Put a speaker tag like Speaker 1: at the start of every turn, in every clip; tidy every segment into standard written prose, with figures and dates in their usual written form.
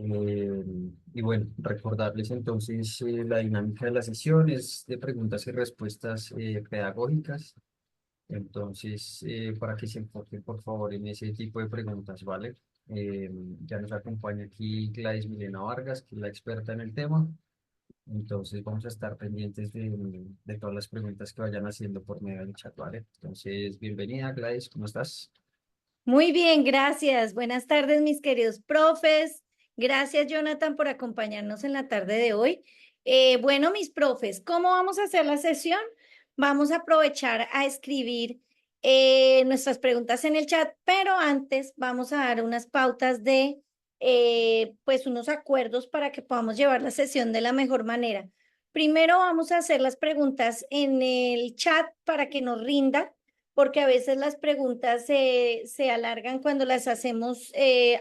Speaker 1: Eh, y bueno, recordarles entonces la dinámica de la sesión es de preguntas y respuestas pedagógicas. Entonces, para que se enfoquen por favor en ese tipo de preguntas, ¿vale? Ya nos acompaña aquí Gladys Milena Vargas, que es la experta en el tema. Entonces, vamos a estar pendientes de todas las preguntas que vayan haciendo por medio del chat, ¿vale? Entonces, bienvenida Gladys, ¿cómo estás?
Speaker 2: Muy bien, gracias. Buenas tardes, mis queridos profes. Gracias, Jonathan, por acompañarnos en la tarde de hoy. Bueno, mis profes, ¿cómo vamos a hacer la sesión? Vamos a aprovechar a escribir nuestras preguntas en el chat, pero antes vamos a dar unas pautas de, pues, unos acuerdos para que podamos llevar la sesión de la mejor manera. Primero vamos a hacer las preguntas en el chat para que nos rinda porque a veces las preguntas se alargan cuando las hacemos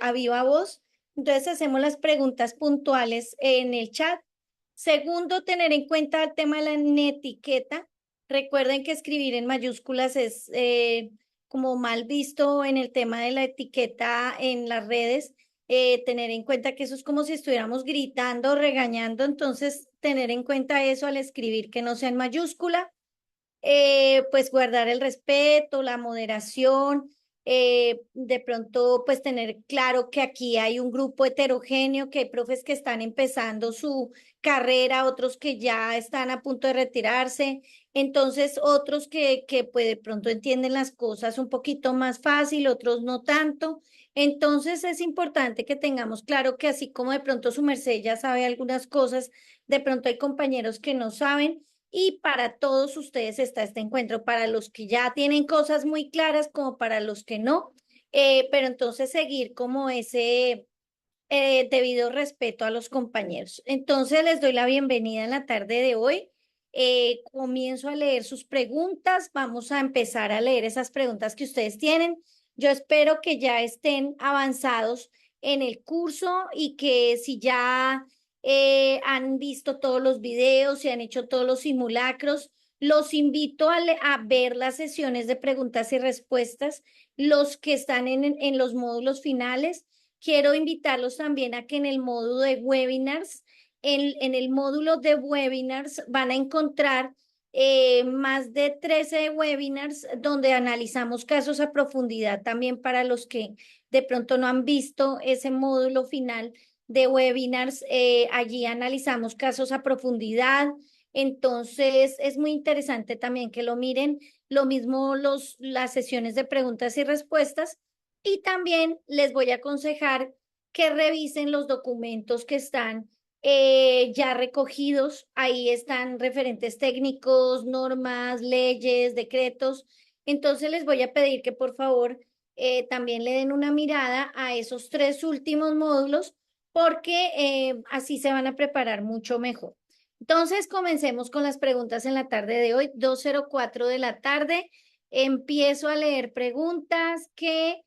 Speaker 2: a viva voz. Entonces hacemos las preguntas puntuales en el chat. Segundo, tener en cuenta el tema de la netiqueta. Recuerden que escribir en mayúsculas es como mal visto en el tema de la etiqueta en las redes. Tener en cuenta que eso es como si estuviéramos gritando, regañando. Entonces, tener en cuenta eso al escribir que no sea en mayúscula, pues guardar el respeto, la moderación, de pronto pues tener claro que aquí hay un grupo heterogéneo, que hay profes que están empezando su carrera, otros que ya están a punto de retirarse, entonces otros que pues de pronto entienden las cosas un poquito más fácil, otros no tanto. Entonces es importante que tengamos claro que así como de pronto su merced ya sabe algunas cosas, de pronto hay compañeros que no saben y para todos ustedes está este encuentro, para los que ya tienen cosas muy claras como para los que no, pero entonces seguir como ese debido respeto a los compañeros. Entonces les doy la bienvenida en la tarde de hoy. Comienzo a leer sus preguntas. Vamos a empezar a leer esas preguntas que ustedes tienen. Yo espero que ya estén avanzados en el curso y que si ya han visto todos los videos, si han hecho todos los simulacros, los invito a ver las sesiones de preguntas y respuestas, los que están en los módulos finales. Quiero invitarlos también a que en el módulo de webinars, en el módulo de webinars van a encontrar más de 13 webinars donde analizamos casos a profundidad también para los que de pronto no han visto ese módulo final de webinars. Allí analizamos casos a profundidad. Entonces es muy interesante también que lo miren. Lo mismo las sesiones de preguntas y respuestas. Y también les voy a aconsejar que revisen los documentos que están ya recogidos. Ahí están referentes técnicos, normas, leyes, decretos. Entonces les voy a pedir que por favor también le den una mirada a esos tres últimos módulos porque así se van a preparar mucho mejor. Entonces comencemos con las preguntas en la tarde de hoy, 2:04 de la tarde. Empiezo a leer preguntas que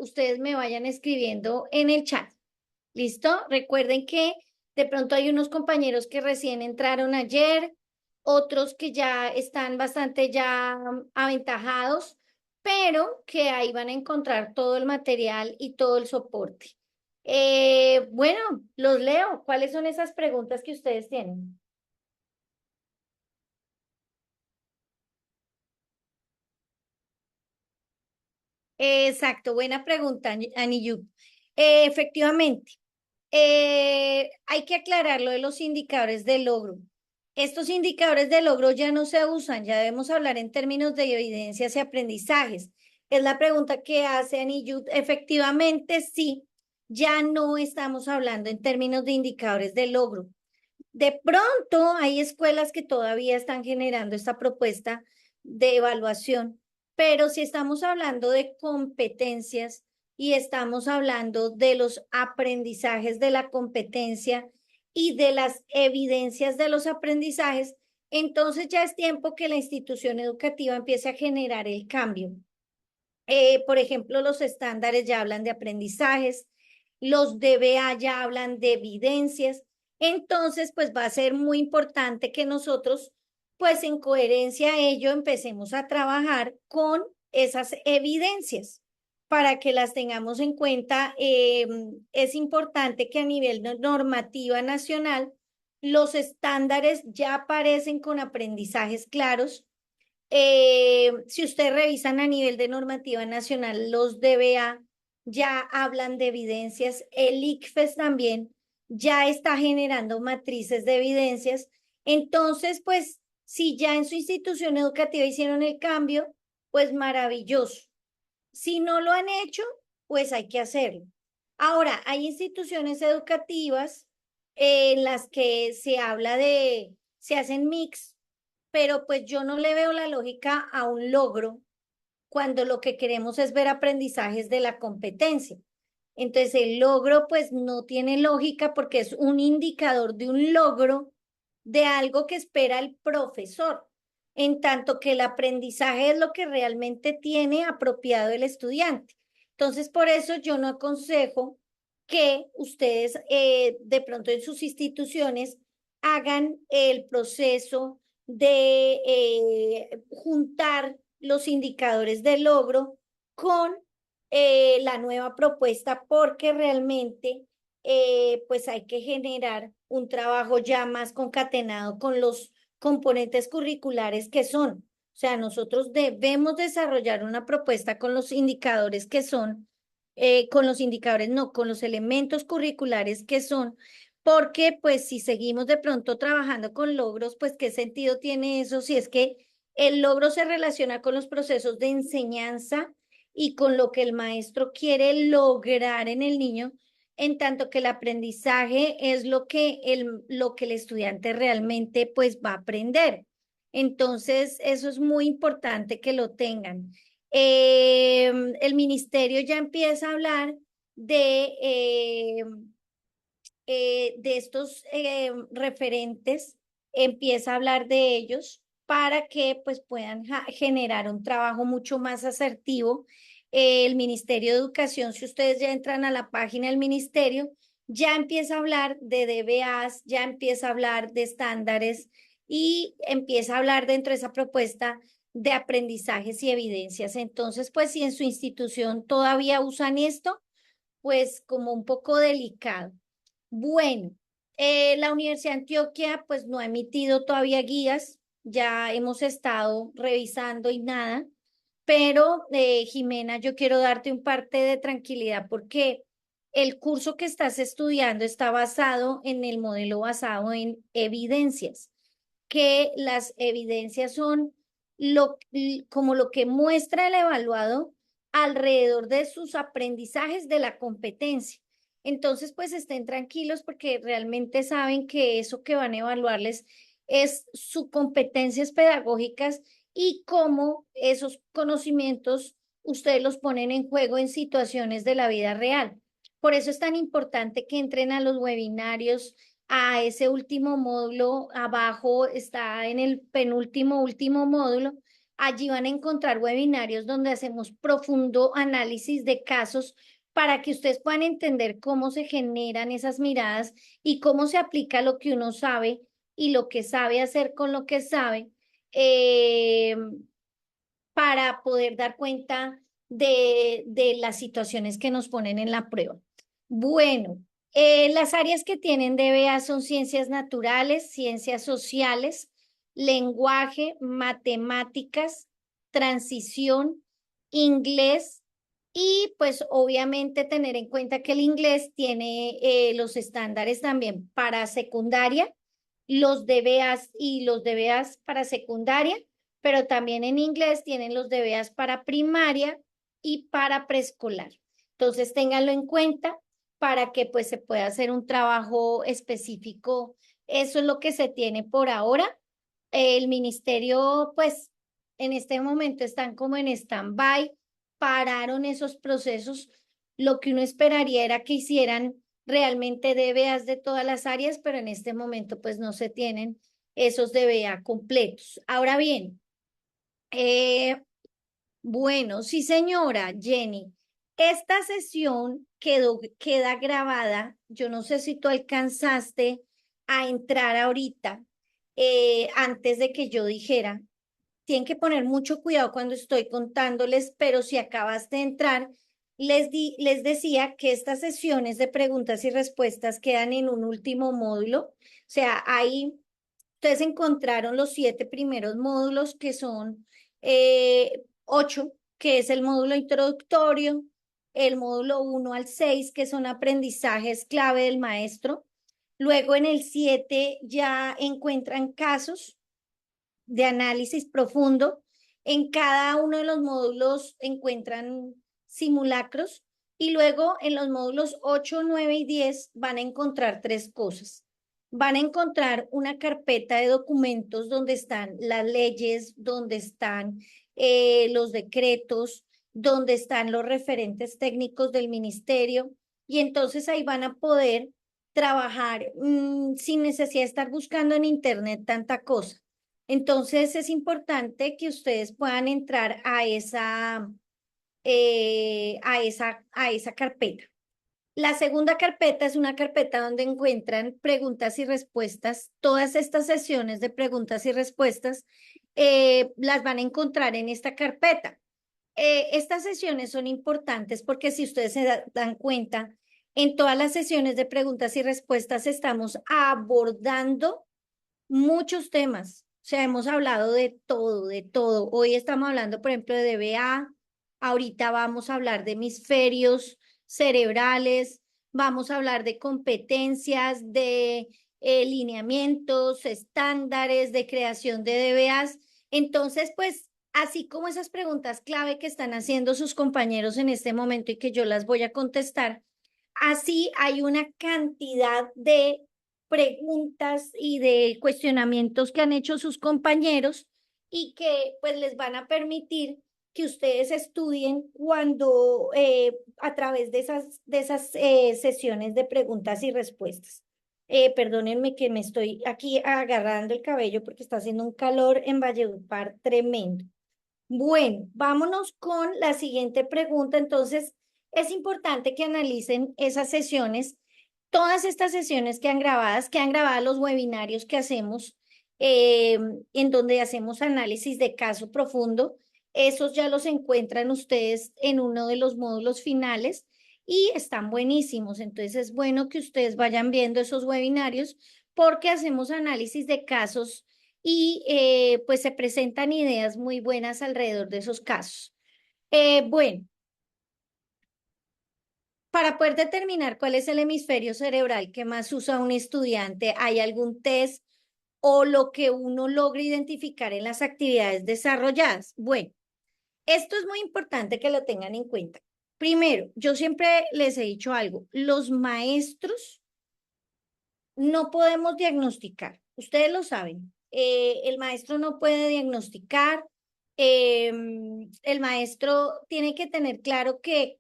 Speaker 2: ustedes me vayan escribiendo en el chat. ¿Listo? Recuerden que de pronto hay unos compañeros que recién entraron ayer, otros que ya están bastante ya aventajados, pero que ahí van a encontrar todo el material y todo el soporte. Bueno, los leo. ¿Cuáles son esas preguntas que ustedes tienen? Exacto, buena pregunta, Aniyub. Efectivamente. Hay que aclarar lo de los indicadores de logro. Estos indicadores de logro ya no se usan, ya debemos hablar en términos de evidencias y aprendizajes. Es la pregunta que hace Aniyut. Efectivamente, sí, ya no estamos hablando en términos de indicadores de logro. De pronto hay escuelas que todavía están generando esta propuesta de evaluación, pero si estamos hablando de competencias y estamos hablando de los aprendizajes de la competencia y de las evidencias de los aprendizajes, entonces ya es tiempo que la institución educativa empiece a generar el cambio. Por ejemplo, los estándares ya hablan de aprendizajes, los DBA ya hablan de evidencias. Entonces, pues va a ser muy importante que nosotros, pues en coherencia a ello, empecemos a trabajar con esas evidencias. para que las tengamos en cuenta. Es importante que a nivel normativa nacional los estándares ya aparecen con aprendizajes claros. Si ustedes revisan a nivel de normativa nacional, los DBA ya hablan de evidencias, el ICFES también ya está generando matrices de evidencias. Entonces, pues, si ya en su institución educativa hicieron el cambio, pues maravilloso. Si no lo han hecho, pues hay que hacerlo. Ahora, hay instituciones educativas en las que se habla se hacen mix, pero pues yo no le veo la lógica a un logro cuando lo que queremos es ver aprendizajes de la competencia. Entonces, el logro pues no tiene lógica porque es un indicador de un logro de algo que espera el profesor, en tanto que el aprendizaje es lo que realmente tiene apropiado el estudiante. Entonces, por eso yo no aconsejo que ustedes de pronto en sus instituciones hagan el proceso de juntar los indicadores de logro con la nueva propuesta porque realmente pues hay que generar un trabajo ya más concatenado con los componentes curriculares que son. O sea, nosotros debemos desarrollar una propuesta con los indicadores que son, con los indicadores, no, con los elementos curriculares que son, porque pues si seguimos de pronto trabajando con logros, pues qué sentido tiene eso si es que el logro se relaciona con los procesos de enseñanza y con lo que el maestro quiere lograr en el niño, en tanto que el aprendizaje es lo que el estudiante realmente pues va a aprender. Entonces, eso es muy importante que lo tengan. El ministerio ya empieza a hablar de estos referentes, empieza a hablar de ellos para que pues puedan generar un trabajo mucho más asertivo. El Ministerio de Educación, si ustedes ya entran a la página del ministerio, ya empieza a hablar de DBAs, ya empieza a hablar de estándares y empieza a hablar dentro de esa propuesta de aprendizajes y evidencias. Entonces, pues si en su institución todavía usan esto, pues como un poco delicado. Bueno, la Universidad de Antioquia pues no ha emitido todavía guías, ya hemos estado revisando y nada, pero Jimena, yo quiero darte un parte de tranquilidad porque el curso que estás estudiando está basado en el modelo basado en evidencias, que las evidencias son como lo que muestra el evaluado alrededor de sus aprendizajes de la competencia. Entonces, pues estén tranquilos porque realmente saben que eso que van a evaluarles es sus competencias pedagógicas y cómo esos conocimientos ustedes los ponen en juego en situaciones de la vida real. Por eso es tan importante que entren a los webinarios, a ese último módulo. Abajo está en el penúltimo, último módulo. Allí van a encontrar webinarios donde hacemos profundo análisis de casos para que ustedes puedan entender cómo se generan esas miradas y cómo se aplica lo que uno sabe y lo que sabe hacer con lo que sabe eh, para poder dar cuenta de las situaciones que nos ponen en la prueba. Bueno, las áreas que tienen DBA son ciencias naturales, ciencias sociales, lenguaje, matemáticas, transición, inglés y pues obviamente tener en cuenta que el inglés tiene los estándares también para secundaria, los DBAs y los DBAs para secundaria, pero también en inglés tienen los DBAs para primaria y para preescolar. Entonces, ténganlo en cuenta para que pues se pueda hacer un trabajo específico. Eso es lo que se tiene por ahora. El ministerio, pues, en este momento están como en stand-by, pararon esos procesos. Lo que uno esperaría era que hicieran realmente DBAs de todas las áreas, pero en este momento, pues, no se tienen esos DBA completos. Ahora bien, eh, bueno, sí, señora Jenny. Esta sesión queda grabada. Yo no sé si tú alcanzaste a entrar ahorita, antes de que yo dijera. Tienen que poner mucho cuidado cuando estoy contándoles, pero si acabas de entrar, les decía que estas sesiones de preguntas y respuestas quedan en un último módulo. O sea, ahí ustedes encontraron los 7 primeros módulos que son 8, que es el módulo introductorio, el módulo 1 al 6, que son aprendizajes clave del maestro. Luego en el 7 ya encuentran casos de análisis profundo. En cada uno de los módulos encuentran simulacros y luego en los módulos 8, 9 y 10 van a encontrar 3 cosas. Van a encontrar una carpeta de documentos donde están las leyes, donde están los decretos, donde están los referentes técnicos del ministerio y entonces ahí van a poder trabajar sin necesidad de estar buscando en internet tanta cosa. Entonces es importante que ustedes puedan entrar a esa carpeta. La segunda carpeta es una carpeta donde encuentran preguntas y respuestas. Todas estas sesiones de preguntas y respuestas las van a encontrar en esta carpeta. Estas sesiones son importantes porque si ustedes se dan cuenta, en todas las sesiones de preguntas y respuestas estamos abordando muchos temas. O sea, hemos hablado de todo, de todo. Hoy estamos hablando, por ejemplo, de DBA. Ahorita vamos a hablar de hemisferios cerebrales. Vamos a hablar de competencias, de lineamientos, estándares de creación de DBAs. Entonces, pues, así como esas preguntas clave que están haciendo sus compañeros en este momento y que yo las voy a contestar, así hay una cantidad de preguntas y de cuestionamientos que han hecho sus compañeros y que pues les van a permitir que ustedes estudien cuando a través de esas sesiones de preguntas y respuestas. Perdónenme que me estoy aquí agarrando el cabello porque está haciendo un calor en Valledupar tremendo. Bueno, vámonos con la siguiente pregunta. Entonces, es importante que analicen esas sesiones, todas estas sesiones que han grabado los webinarios que hacemos, en donde hacemos análisis de caso profundo. Esos ya los encuentran ustedes en uno de los módulos finales y están buenísimos. Entonces, es bueno que ustedes vayan viendo esos webinarios porque hacemos análisis de casos y pues se presentan ideas muy buenas alrededor de esos casos. Bueno, para poder determinar cuál es el hemisferio cerebral que más usa un estudiante, ¿hay algún test o lo que uno logra identificar en las actividades desarrolladas? Bueno, esto es muy importante que lo tengan en cuenta. Primero, yo siempre les he dicho algo, los maestros no podemos diagnosticar, ustedes lo saben. El maestro no puede diagnosticar, el maestro tiene que tener claro que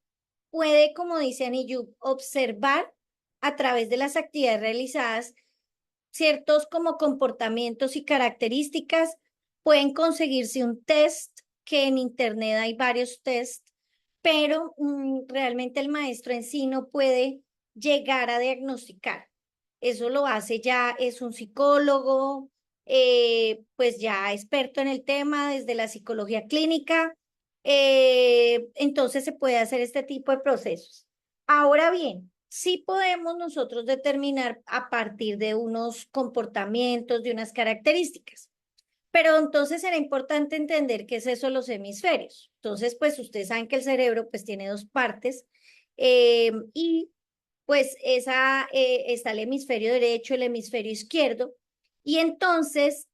Speaker 2: puede, como dice Aniyub, observar a través de las actividades realizadas ciertos como comportamientos y características. Pueden conseguirse un test, que en internet hay varios tests, pero realmente el maestro en sí no puede llegar a diagnosticar. Eso lo hace ya, es un psicólogo, pues ya experto en el tema desde la psicología clínica, entonces se puede hacer este tipo de procesos. Ahora bien, sí podemos nosotros determinar a partir de unos comportamientos, de unas características. Pero entonces era importante entender qué es eso de los hemisferios. Entonces, pues ustedes saben que el cerebro pues tiene 2 partes y pues está el hemisferio derecho, el hemisferio izquierdo. Y entonces,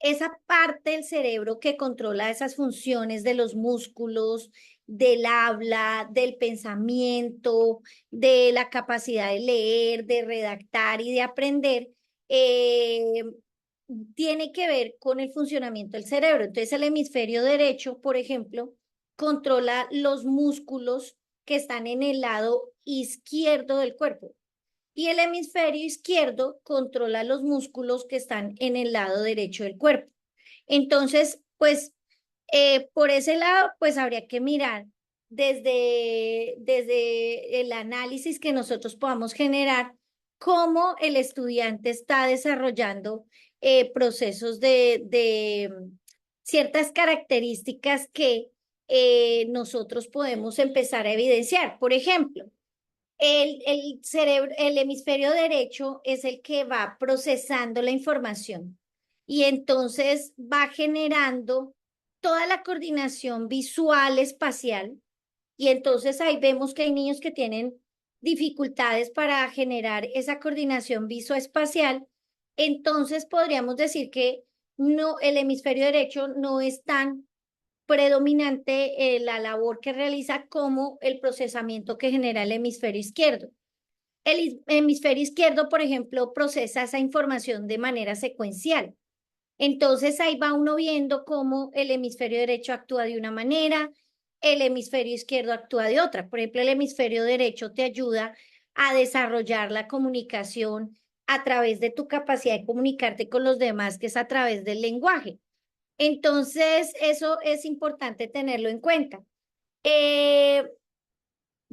Speaker 2: esa parte del cerebro que controla esas funciones de los músculos, del habla, del pensamiento, de la capacidad de leer, de redactar y de aprender, eh, tiene que ver con el funcionamiento del cerebro. Entonces, el hemisferio derecho, por ejemplo, controla los músculos que están en el lado izquierdo del cuerpo. Y el hemisferio izquierdo controla los músculos que están en el lado derecho del cuerpo. Entonces, pues, por ese lado, pues habría que mirar desde el análisis que nosotros podamos generar cómo el estudiante está desarrollando procesos de ciertas características que nosotros podemos empezar a evidenciar. Por ejemplo, el cerebro, el hemisferio derecho es el que va procesando la información y entonces va generando toda la coordinación visual espacial y entonces ahí vemos que hay niños que tienen dificultades para generar esa coordinación visoespacial. Entonces podríamos decir que no, el hemisferio derecho no es tan predominante la labor que realiza como el procesamiento que genera el hemisferio izquierdo. El hemisferio izquierdo, por ejemplo, procesa esa información de manera secuencial. Entonces ahí va uno viendo cómo el hemisferio derecho actúa de una manera, el hemisferio izquierdo actúa de otra. Por ejemplo, el hemisferio derecho te ayuda a desarrollar la comunicación a través de tu capacidad de comunicarte con los demás, que es a través del lenguaje. Entonces, eso es importante tenerlo en cuenta. Eh,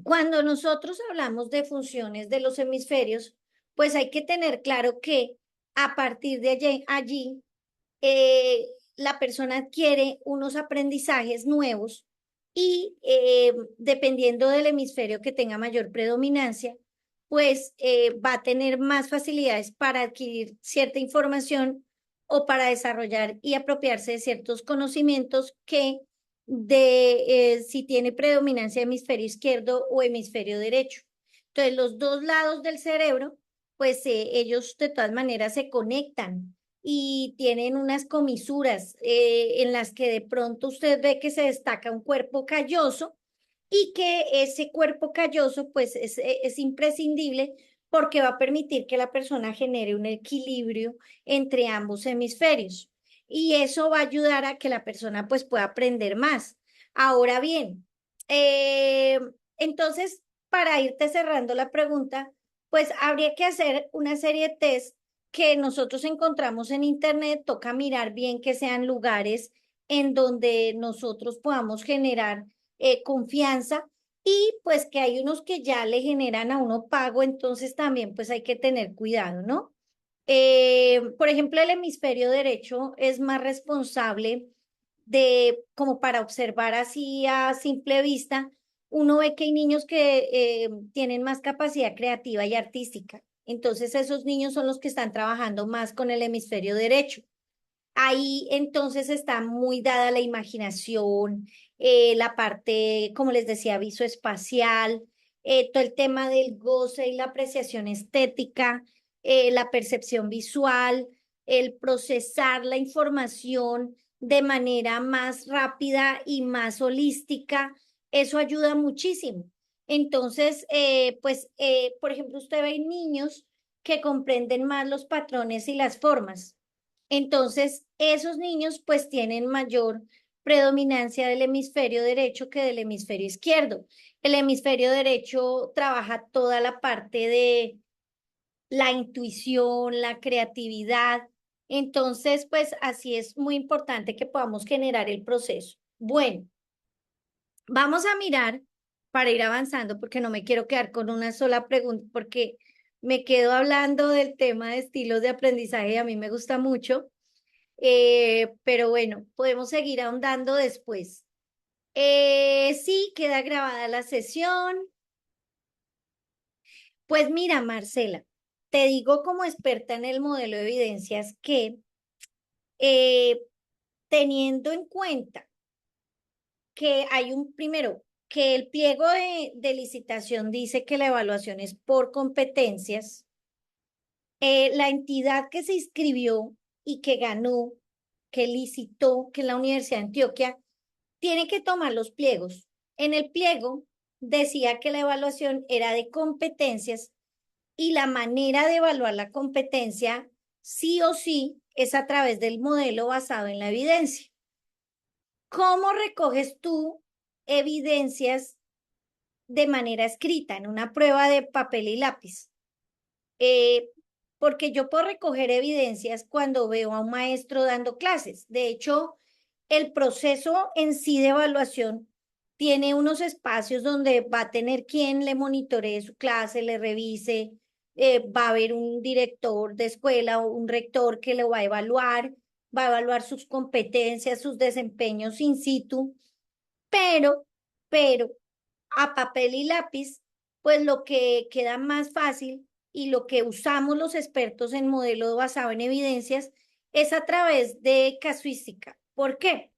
Speaker 2: Cuando nosotros hablamos de funciones de los hemisferios, pues hay que tener claro que a partir de allí eh, la persona adquiere unos aprendizajes nuevos y dependiendo del hemisferio que tenga mayor predominancia, pues va a tener más facilidades para adquirir cierta información o para desarrollar y apropiarse de ciertos conocimientos que si tiene predominancia hemisferio izquierdo o hemisferio derecho. Entonces, los dos lados del cerebro, pues ellos de todas maneras se conectan y tienen unas comisuras en las que de pronto usted ve que se destaca un cuerpo calloso y que ese cuerpo calloso pues es imprescindible porque va a permitir que la persona genere un equilibrio entre ambos hemisferios y eso va a ayudar a que la persona pues pueda aprender más. Ahora bien, eh, entonces para irte cerrando la pregunta, pues habría que hacer una serie de test que nosotros encontramos en internet, toca mirar bien que sean lugares en donde nosotros podamos generar confianza y pues que hay unos que ya le generan a uno pago, entonces también pues hay que tener cuidado, ¿no? Por ejemplo, el hemisferio derecho es más responsable de, como para observar así a simple vista, uno ve que hay niños que tienen más capacidad creativa y artística. Entonces, esos niños son los que están trabajando más con el hemisferio derecho. Ahí entonces está muy dada la imaginación, la parte, como les decía, visoespacial, todo el tema del goce y la apreciación estética, la percepción visual, el procesar la información de manera más rápida y más holística, eso ayuda muchísimo. Entonces, por ejemplo, usted ve niños que comprenden más los patrones y las formas. Entonces, esos niños pues tienen mayor predominancia del hemisferio derecho que del hemisferio izquierdo. El hemisferio derecho trabaja toda la parte de la intuición, la creatividad. Entonces, pues así es muy importante que podamos generar el proceso. Bueno, vamos a mirar para ir avanzando porque no me quiero quedar con una sola pregunta porque me quedo hablando del tema de estilos de aprendizaje y a mí me gusta mucho. Pero bueno, podemos seguir ahondando después. Sí, queda grabada la sesión. Pues mira, Marcela, te digo como experta en el modelo de evidencias que eh, teniendo en cuenta que hay primero, que el pliego de licitación dice que la evaluación es por competencias, la entidad que se inscribió y que ganó, que licitó, que es la Universidad de Antioquia, tiene que tomar los pliegos. En el pliego decía que la evaluación era de competencias y la manera de evaluar la competencia sí o sí es a través del modelo basado en la evidencia. ¿Cómo recoges tú evidencias de manera escrita en una prueba de papel y lápiz? Eh, Porque yo puedo recoger evidencias cuando veo a un maestro dando clases. De hecho, el proceso en sí de evaluación tiene unos espacios donde va a tener quien le monitoree su clase, le revise, va a haber un director de escuela o un rector que lo va a evaluar sus competencias, sus desempeños in situ, pero, pero a papel y lápiz, pues lo que queda más fácil y lo que usamos los expertos en modelo basado en evidencias es a través de casuística. ¿Por qué?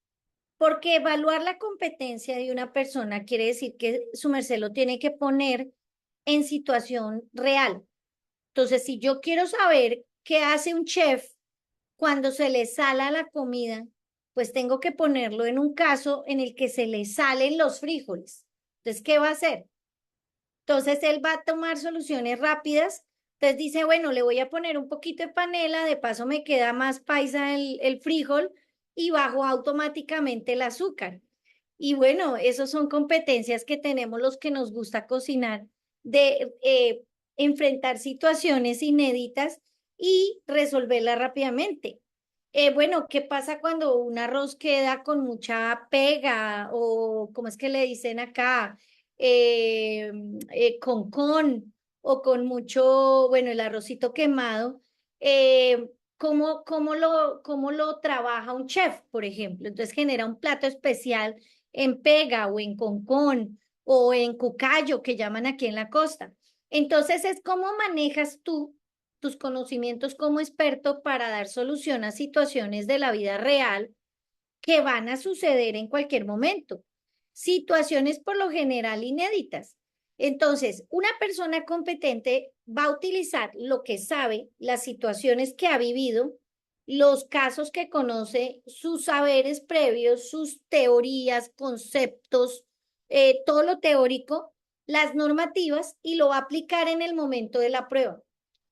Speaker 2: Porque evaluar la competencia de una persona quiere decir que su merced lo tiene que poner en situación real. Entonces, si yo quiero saber qué hace un chef cuando se le sala la comida, pues tengo que ponerlo en un caso en el que se le salen los frijoles. Entonces, ¿qué va a hacer? Entonces él va a tomar soluciones rápidas. Entonces dice, bueno, le voy a poner un poquito de panela, de paso me queda más paisa el frijol y bajo automáticamente el azúcar. Y bueno, esas son competencias que tenemos los que nos gusta cocinar, de enfrentar situaciones inéditas y resolverlas rápidamente. Bueno, ¿qué pasa cuando un arroz queda con mucha pega o, ¿cómo es que le dicen acá? eh, con o con mucho, bueno, el arrocito quemado, cómo lo trabaja un chef, por ejemplo? Entonces genera un plato especial en pega o en concón o en cucayo, que llaman aquí en la costa. Entonces es cómo manejas tú tus conocimientos como experto para dar solución a situaciones de la vida real que van a suceder en cualquier momento. Situaciones por lo general inéditas. Entonces, una persona competente va a utilizar lo que sabe, las situaciones que ha vivido, los casos que conoce, sus saberes previos, sus teorías, conceptos, todo lo teórico, las normativas y lo va a aplicar en el momento de la prueba.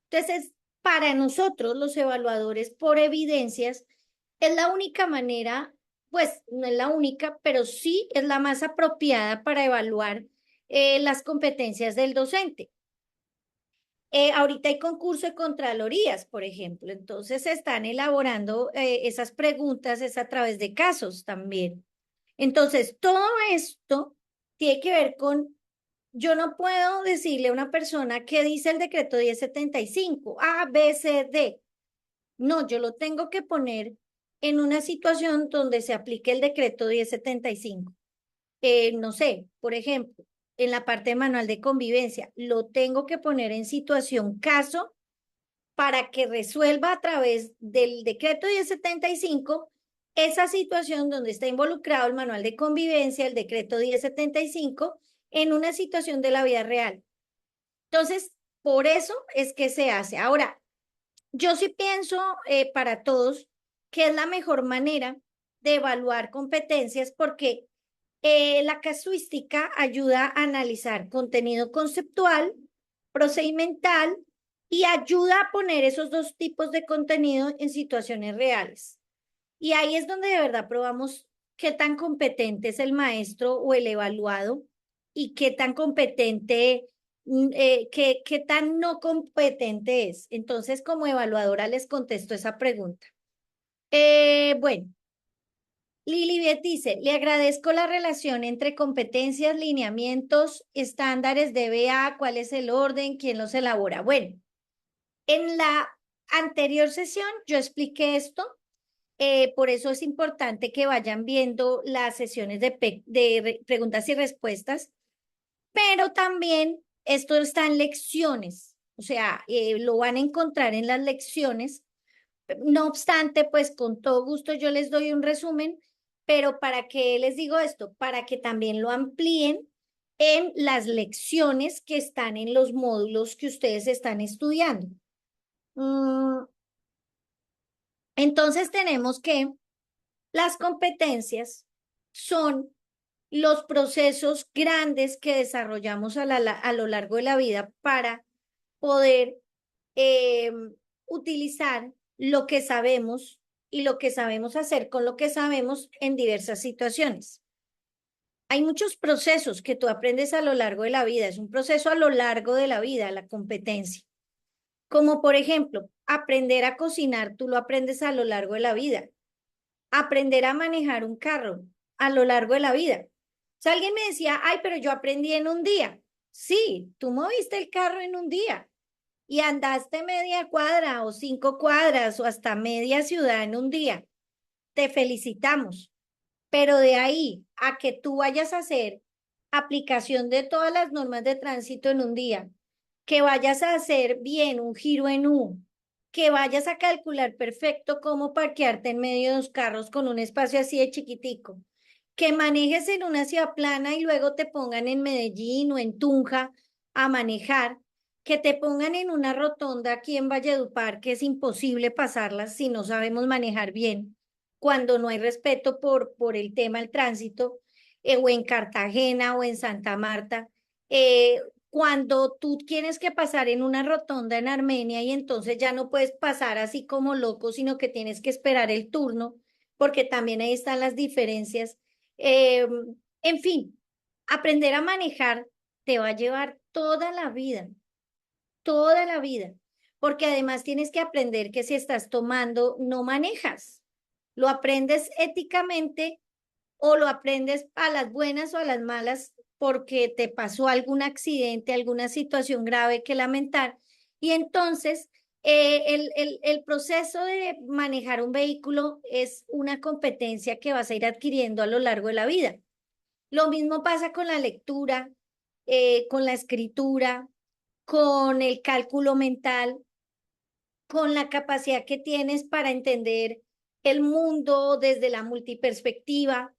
Speaker 2: Entonces, para nosotros, los evaluadores por evidencias, es la única manera, pues no es la única, pero sí es la más apropiada para evaluar las competencias del docente. Ahorita hay concurso de contralorías, por ejemplo, entonces se están elaborando esas preguntas, es a través de casos también. Entonces, todo esto tiene que ver con, yo no puedo decirle a una persona qué dice el decreto 1075, A, B, C, D. No, yo lo tengo que poner en una situación donde se aplique el decreto 1075. No sé, por ejemplo, en la parte de manual de convivencia, lo tengo que poner en situación caso para que resuelva a través del decreto 1075 esa situación donde está involucrado el manual de convivencia, el decreto 1075, en una situación de la vida real. Entonces, por eso es que se hace. Ahora, yo sí pienso para todos que es la mejor manera de evaluar competencias porque la casuística ayuda a analizar contenido conceptual, procedimental y ayuda a poner esos dos tipos de contenido en situaciones reales. Y ahí es donde de verdad probamos qué tan competente es el maestro o el evaluado y qué tan competente, qué tan no competente es. Entonces, como evaluadora les contesto esa pregunta. Bueno, Lilibet dice, le agradezco la relación entre competencias, lineamientos, estándares de BA, cuál es el orden, quién los elabora. Bueno, en la anterior sesión yo expliqué esto, por eso es importante que vayan viendo las sesiones de preguntas y respuestas, pero también esto está en lecciones, o sea, lo van a encontrar en las lecciones. No obstante, pues con todo gusto yo les doy un resumen, pero ¿para qué les digo esto? Para que también lo amplíen en las lecciones que están en los módulos que ustedes están estudiando. Mm, Entonces tenemos que las competencias son los procesos grandes que desarrollamos a lo largo de la vida para poder eh, utilizar lo que sabemos y lo que sabemos hacer con lo que sabemos en diversas situaciones. Hay muchos procesos que tú aprendes a lo largo de la vida, es un proceso a lo largo de la vida, la competencia. Como por ejemplo, aprender a cocinar, tú lo aprendes a lo largo de la vida. Aprender a manejar un carro a lo largo de la vida. O sea, alguien me decía, ay, pero yo aprendí en un día. Sí, tú moviste el carro en un día y andaste media cuadra o 5 cuadras o hasta media ciudad en un día. Te felicitamos, pero de ahí a que tú vayas a hacer aplicación de todas las normas de tránsito en un día, que vayas a hacer bien un giro en U, que vayas a calcular perfecto cómo parquearte en medio de los carros con un espacio así de chiquitico, que manejes en una ciudad plana y luego te pongan en Medellín o en Tunja a manejar, que te pongan en una rotonda aquí en Valledupar, que es imposible pasarlas si no sabemos manejar bien, cuando no hay respeto por el tema del tránsito, o en Cartagena o en Santa Marta. Cuando tú tienes que pasar en una rotonda en Armenia y entonces ya no puedes pasar así como loco, sino que tienes que esperar el turno, porque también ahí están las diferencias. Eh, en fin, aprender a manejar te va a llevar toda la vida, porque además tienes que aprender que si estás tomando, no manejas. Lo aprendes éticamente o lo aprendes a las buenas o a las malas porque te pasó algún accidente, alguna situación grave que lamentar. Y entonces, el proceso de manejar un vehículo es una competencia que vas a ir adquiriendo a lo largo de la vida. Lo mismo pasa con la lectura, con la escritura, con el cálculo mental, con la capacidad que tienes para entender el mundo desde la multiperspectiva,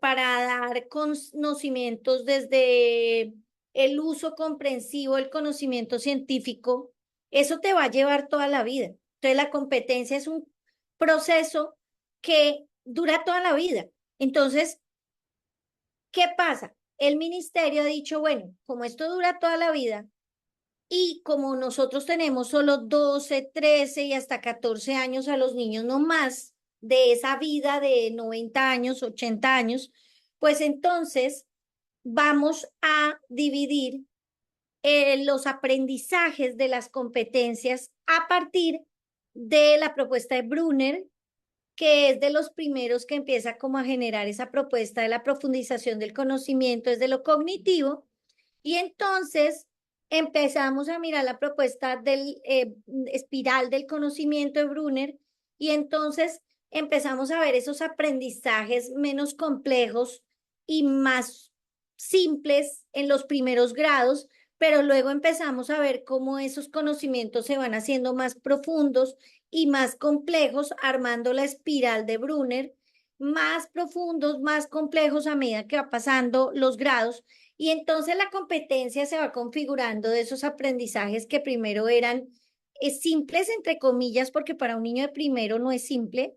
Speaker 2: para dar conocimientos desde el uso comprensivo, el conocimiento científico. Eso te va a llevar toda la vida. Entonces, la competencia es un proceso que dura toda la vida. Entonces, ¿qué pasa? El ministerio ha dicho, bueno, como esto dura toda la vida, y como nosotros tenemos solo 12, 13 y hasta 14 años a los niños, no más de esa vida de 90 años, 80 años, pues entonces vamos a dividir los aprendizajes de las competencias a partir de la propuesta de Brunner, que es de los primeros que empieza como a generar esa propuesta de la profundización del conocimiento desde lo cognitivo. Y entonces empezamos a mirar la propuesta del espiral del conocimiento de Brunner y entonces empezamos a ver esos aprendizajes menos complejos y más simples en los primeros grados, pero luego empezamos a ver cómo esos conocimientos se van haciendo más profundos y más complejos, armando la espiral de Brunner, más profundos, más complejos a medida que va pasando los grados. Y entonces la competencia se va configurando de esos aprendizajes que primero eran simples, entre comillas, porque para un niño de primero no es simple,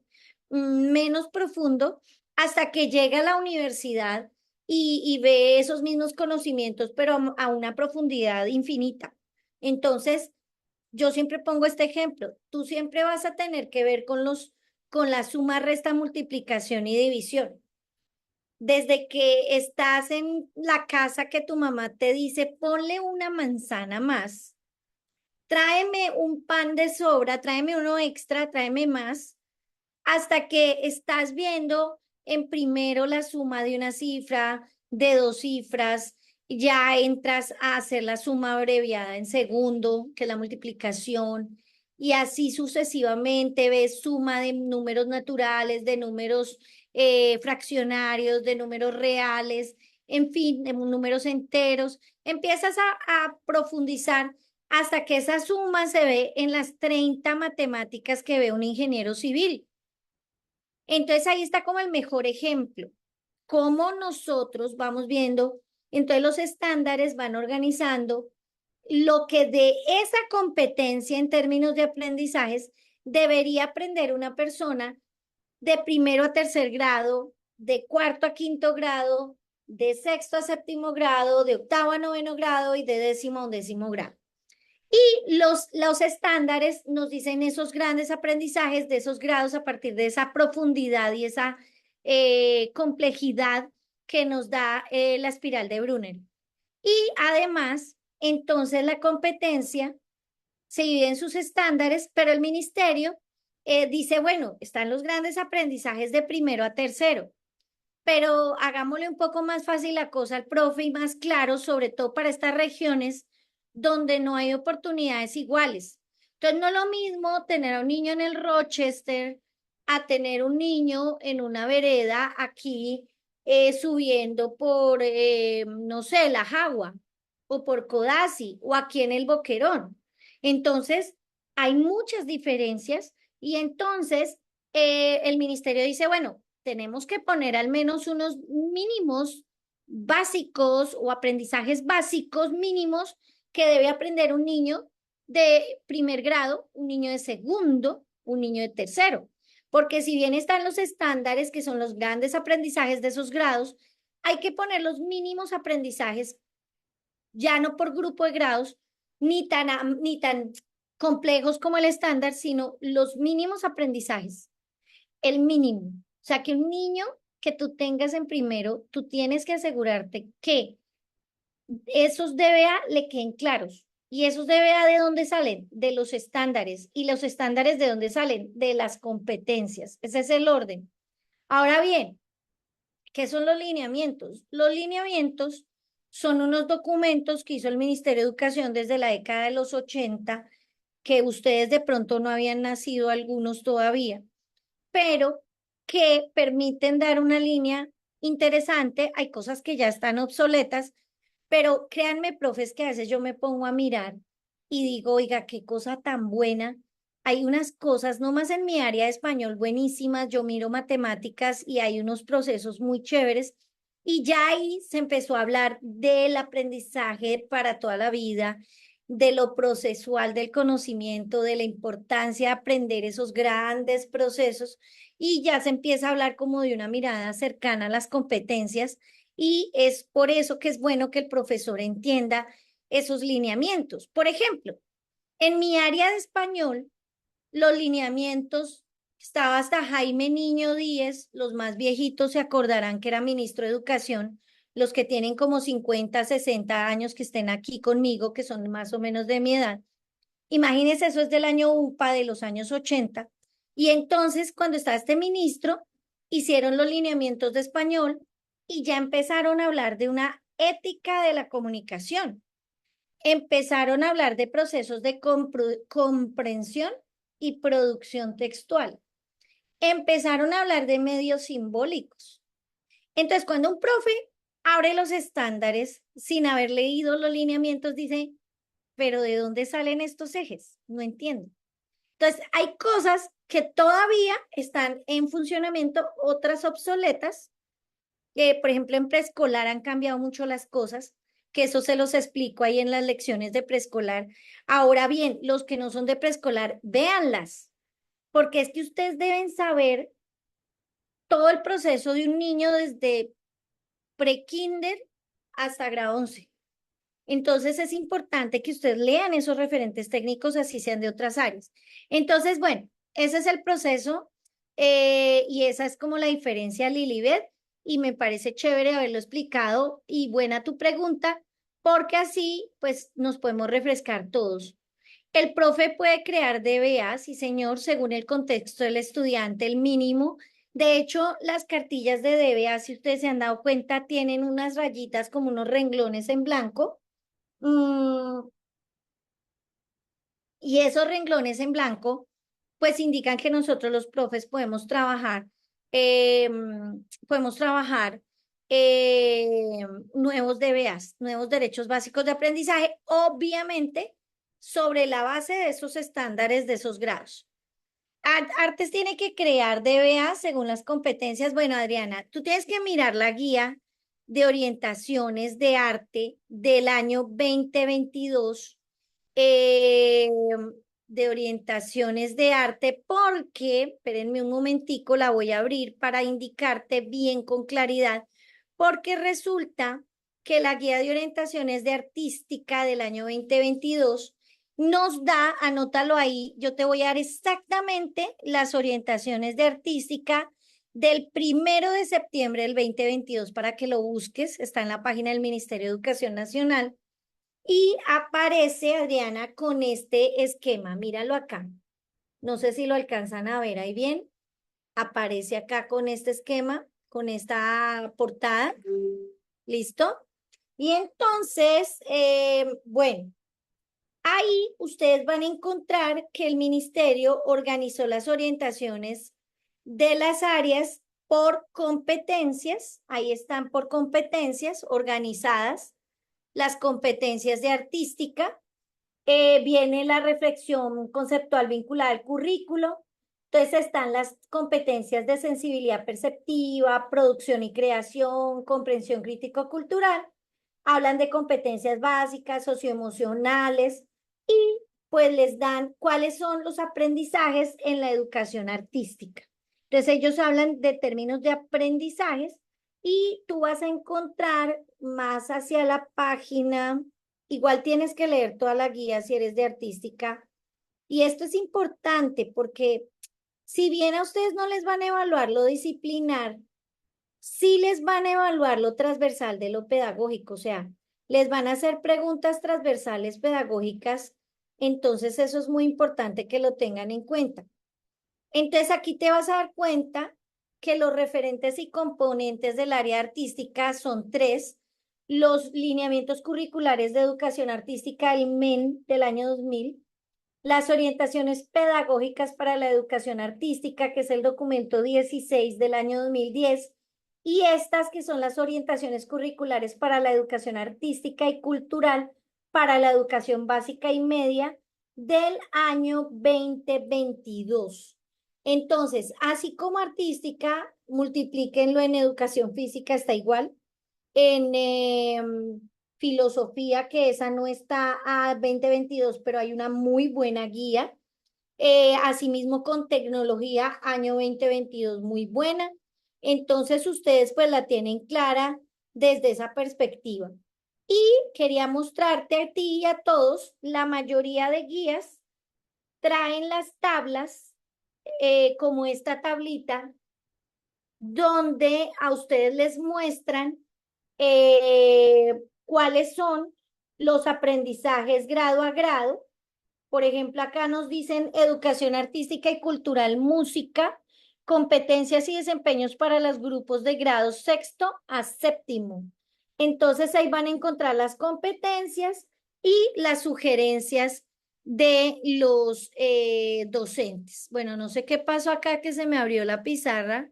Speaker 2: menos profundo, hasta que llega a la universidad y ve esos mismos conocimientos, pero a una profundidad infinita. Entonces, yo siempre pongo este ejemplo, tú siempre vas a tener que ver con la suma, resta, multiplicación y división. Desde que estás en la casa que tu mamá te dice, ponle una manzana más, tráeme un pan de sobra, tráeme uno extra, tráeme más, hasta que estás viendo en primero la suma de una cifra, de dos cifras, ya entras a hacer la suma abreviada en segundo, que es la multiplicación, y así sucesivamente ves suma de números naturales, de números fraccionarios, de números reales, en fin, de números enteros. Empiezas a profundizar hasta que esa suma se ve en las 30 matemáticas que ve un ingeniero civil. Entonces ahí está como el mejor ejemplo, cómo nosotros vamos viendo, entonces los estándares van organizando lo que de esa competencia en términos de aprendizajes debería aprender una persona de primero a tercer grado, de cuarto a quinto grado, de sexto a séptimo grado, de octavo a noveno grado y de décimo a undécimo grado. Y los estándares nos dicen esos grandes aprendizajes de esos grados a partir de esa profundidad y esa complejidad que nos da la espiral de Brunner. Y además, entonces la competencia se divide en sus estándares, pero el ministerio dice, bueno, están los grandes aprendizajes de primero a tercero, pero hagámosle un poco más fácil la cosa al profe y más claro, sobre todo para estas regiones donde no hay oportunidades iguales. Entonces, no es lo mismo tener a un niño en el Rochester, a tener un niño en una vereda aquí subiendo por, no sé, La Jagua o por Codazzi o aquí en el Boquerón. Entonces, hay muchas diferencias y entonces el ministerio dice, bueno, tenemos que poner al menos unos mínimos básicos o aprendizajes básicos mínimos que debe aprender un niño de primer grado, un niño de segundo, un niño de tercero. Porque si bien están los estándares, que son los grandes aprendizajes de esos grados, hay que poner los mínimos aprendizajes, ya no por grupo de grados, ni tan complejos como el estándar, sino los mínimos aprendizajes, el mínimo. O sea, que un niño que tú tengas en primero, tú tienes que asegurarte que esos DBA le queden claros. ¿Y esos DBA de dónde salen? De los estándares. ¿Y los estándares de dónde salen? De las competencias. Ese es el orden. Ahora bien, ¿qué son los lineamientos? Los lineamientos son unos documentos que hizo el Ministerio de Educación desde la década de los 80, que ustedes de pronto no habían nacido algunos todavía, pero que permiten dar una línea interesante. Hay cosas que ya están obsoletas, pero créanme, profes, que a veces yo me pongo a mirar y digo, oiga, qué cosa tan buena. Hay unas cosas, no más en mi área de español, buenísimas. Yo miro matemáticas y hay unos procesos muy chéveres. Y ya ahí se empezó a hablar del aprendizaje para toda la vida, de lo procesual del conocimiento, de la importancia de aprender esos grandes procesos. Y ya se empieza a hablar como de una mirada cercana a las competencias y es por eso que es bueno que el profesor entienda esos lineamientos. Por ejemplo, en mi área de español, los lineamientos estaba hasta Jaime Niño Díez, los más viejitos se acordarán que era ministro de Educación, los que tienen como 50, 60 años que estén aquí conmigo, que son más o menos de mi edad. Imagínense, eso es del año UPA, de los años 80. Y entonces, cuando estaba este ministro, hicieron los lineamientos de español y ya empezaron a hablar de una ética de la comunicación. Empezaron a hablar de procesos de comprensión y producción textual. Empezaron a hablar de medios simbólicos. Entonces, cuando un profe abre los estándares sin haber leído los lineamientos, dice, pero ¿de dónde salen estos ejes? No entiendo. Entonces, hay cosas que todavía están en funcionamiento, otras obsoletas, que por ejemplo en preescolar han cambiado mucho las cosas, que eso se los explico ahí en las lecciones de preescolar. Ahora bien, los que no son de preescolar, véanlas, porque es que ustedes deben saber todo el proceso de un niño desde pre-kinder hasta grado 11. Entonces es importante que ustedes lean esos referentes técnicos, así sean de otras áreas. Entonces, bueno, ese es el proceso y esa es como la diferencia, Lilibet, y me parece chévere haberlo explicado y buena tu pregunta, porque así pues nos podemos refrescar todos. El profe puede crear DBA, sí señor, según el contexto del estudiante, el mínimo. De hecho, las cartillas de DBA, si ustedes se han dado cuenta, tienen unas rayitas como unos renglones en blanco. Mm, y esos renglones en blanco, pues indican que nosotros los profes eh, podemos trabajar nuevos DBAs, nuevos derechos básicos de aprendizaje, obviamente sobre la base de esos estándares de esos grados. Artes tiene que crear DBA según las competencias. Bueno, Adriana, tú tienes que mirar la guía de orientaciones de arte del año 2022 eh, de orientaciones de arte, porque, espérenme un momentico, la voy a abrir para indicarte bien con claridad, porque resulta que la guía de orientaciones de artística del año 2022 nos da, anótalo ahí, yo te voy a dar exactamente las orientaciones de artística del 1 de septiembre del 2022 para que lo busques, está en la página del Ministerio de Educación Nacional y aparece, Adriana, con este esquema. Míralo acá. No sé si lo alcanzan a ver ahí bien. Aparece acá con este esquema, con esta portada. ¿Listo? Y entonces, bueno, ahí ustedes van a encontrar que el ministerio organizó las orientaciones de las áreas por competencias, ahí están por competencias organizadas, las competencias de artística, viene la reflexión conceptual vinculada al currículo, entonces están las competencias de sensibilidad perceptiva, producción y creación, comprensión crítico-cultural, hablan de competencias básicas, socioemocionales y pues les dan cuáles son los aprendizajes en la educación artística. Entonces ellos hablan de términos de aprendizajes y tú vas a encontrar más hacia la página, igual tienes que leer toda la guía si eres de artística. Y esto es importante porque si bien a ustedes no les van a evaluar lo disciplinar, sí les van a evaluar lo transversal de lo pedagógico, o sea, les van a hacer preguntas transversales pedagógicas, entonces eso es muy importante que lo tengan en cuenta. Entonces aquí te vas a dar cuenta que los referentes y componentes del área artística son tres: los lineamientos curriculares de educación artística, el MEN del año 2000, las orientaciones pedagógicas para la educación artística, que es el documento 16 del año 2010, y estas que son las orientaciones curriculares para la educación artística y cultural para la educación básica y media del año 2022. Entonces, así como artística, multiplíquenlo en educación física, está igual, en filosofía, que esa no está a 2022, pero hay una muy buena guía. Asimismo, con tecnología, año 2022, muy buena. Entonces, ustedes pues la tienen clara desde esa perspectiva. Y quería mostrarte a ti y a todos, la mayoría de guías traen las tablas, como esta tablita, donde a ustedes les muestran cuáles son los aprendizajes grado a grado. Por ejemplo, acá nos dicen educación artística y cultural, música, competencias y desempeños para los grupos de grado sexto a séptimo. Entonces ahí van a encontrar las competencias y las sugerencias de los docentes. Bueno, no sé qué pasó acá que se me abrió la pizarra,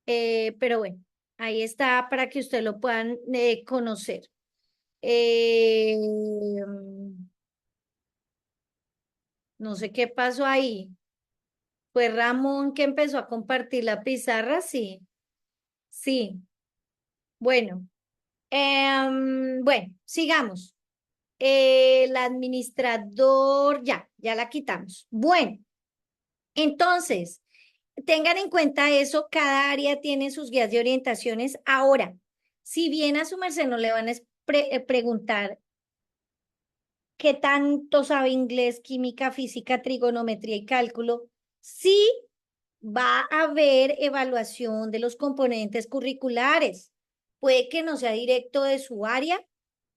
Speaker 2: pero bueno, ahí está para que ustedes lo puedan conocer. Eh, no sé qué pasó ahí. Fue Ramón que empezó a compartir la pizarra, sí, sí. Bueno, bueno, sigamos. El administrador, ya la quitamos. Bueno, entonces, tengan en cuenta eso, cada área tiene sus guías de orientaciones. Ahora, si bien a su merced no le van a preguntar qué tanto sabe inglés, química, física, trigonometría y cálculo, sí va a haber evaluación de los componentes curriculares. Puede que no sea directo de su área,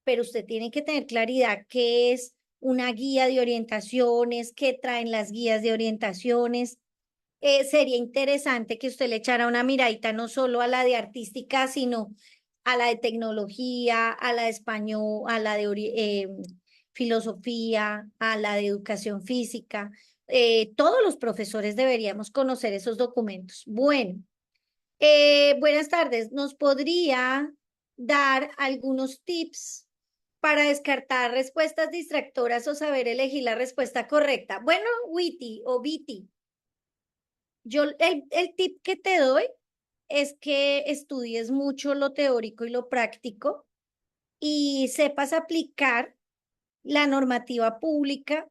Speaker 2: pero usted tiene que tener claridad qué es una guía de orientaciones, qué traen las guías de orientaciones. Sería interesante que usted le echara una miradita no solo a la de artística, sino a la de tecnología, a la de español, a la de filosofía, a la de educación física. Todos los profesores deberíamos conocer esos documentos. Bueno, buenas tardes. ¿Nos podría dar algunos tips para descartar respuestas distractoras o saber elegir la respuesta correcta? Bueno, Witty o Viti, yo el tip que te doy es que estudies mucho lo teórico y lo práctico y sepas aplicar la normativa pública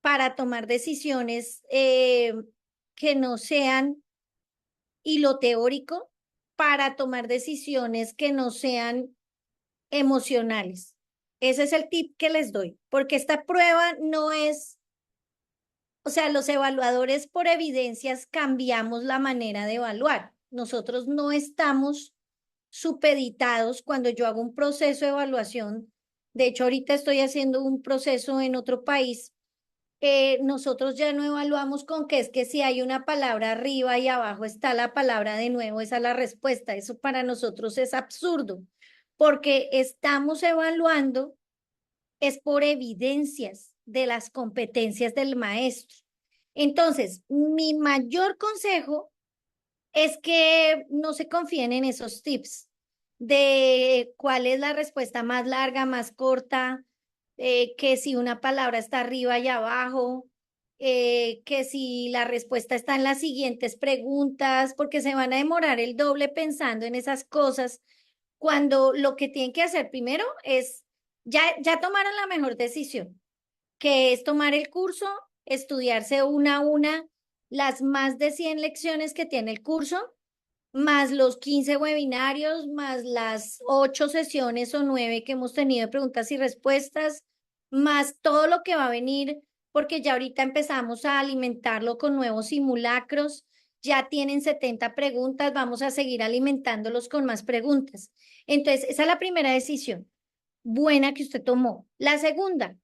Speaker 2: para tomar decisiones que no sean, y lo teórico para tomar decisiones que no sean emocionales. Ese es el tip que les doy, porque esta prueba no es, o sea, los evaluadores por evidencias cambiamos la manera de evaluar. Nosotros no estamos supeditados cuando yo hago un proceso de evaluación. De hecho, ahorita estoy haciendo un proceso en otro país. Nosotros ya no evaluamos con qué es que si hay una palabra arriba y abajo está la palabra de nuevo, esa es la respuesta. Eso para nosotros es absurdo, porque estamos evaluando es por evidencias de las competencias del maestro. Entonces, mi mayor consejo es que no se confíen en esos tips de cuál es la respuesta más larga, más corta, que si una palabra está arriba y abajo, que si la respuesta está en las siguientes preguntas, porque se van a demorar el doble pensando en esas cosas, cuando lo que tienen que hacer primero es, ya tomaron la mejor decisión, que es tomar el curso, estudiarse una a una las más de 100 lecciones que tiene el curso, más los 15 webinarios, más las 8 sesiones o 9 que hemos tenido de preguntas y respuestas, más todo lo que va a venir, porque ya ahorita empezamos a alimentarlo con nuevos simulacros, ya tienen 70 preguntas, vamos a seguir alimentándolos con más preguntas. Entonces, esa es la primera decisión buena que usted tomó. La segunda,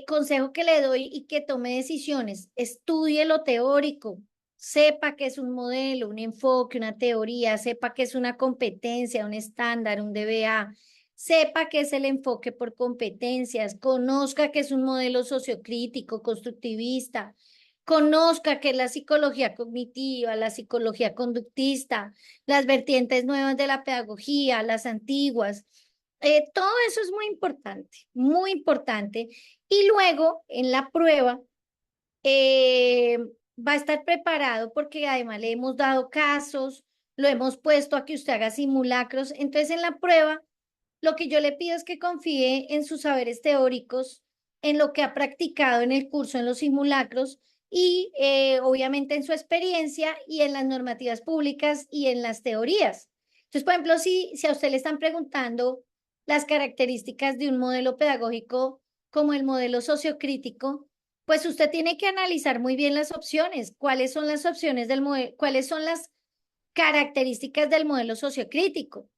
Speaker 2: consejo que le doy y que tome decisiones, estudie lo teórico, sepa que es un modelo, un enfoque, una teoría, sepa que es una competencia, un estándar, un DBA, sepa que es el enfoque por competencias, conozca que es un modelo sociocrítico, constructivista, conozca que es la psicología cognitiva, la psicología conductista, las vertientes nuevas de la pedagogía, las antiguas. Todo eso es muy importante, muy importante. Y luego en la prueba eh, va a estar preparado porque además le hemos dado casos, lo hemos puesto a que usted haga simulacros. Entonces en la prueba lo que yo le pido es que confíe en sus saberes teóricos, en lo que ha practicado en el curso, en los simulacros y obviamente en su experiencia y en las normativas públicas y en las teorías. Entonces, por ejemplo, si a usted le están preguntando las características de un modelo pedagógico como el modelo sociocrítico, pues usted tiene que analizar muy bien las opciones, cuáles son las opciones del modelo, cuáles son las características del modelo sociocrítico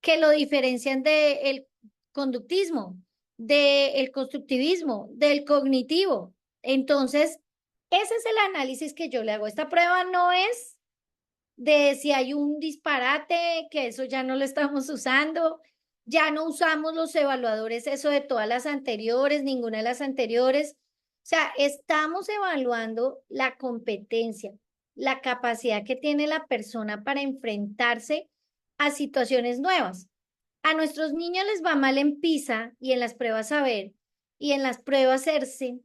Speaker 2: que lo diferencian del conductismo, del constructivismo, del cognitivo. Entonces, ese es el análisis que yo le hago. Esta prueba no es de si hay un disparate, que eso ya no lo estamos usando, ya no usamos los evaluadores, eso de todas las anteriores, ninguna de las anteriores. O sea, estamos evaluando la competencia, la capacidad que tiene la persona para enfrentarse a situaciones nuevas. A nuestros niños les va mal en PISA y en las pruebas saber y en las pruebas ERCE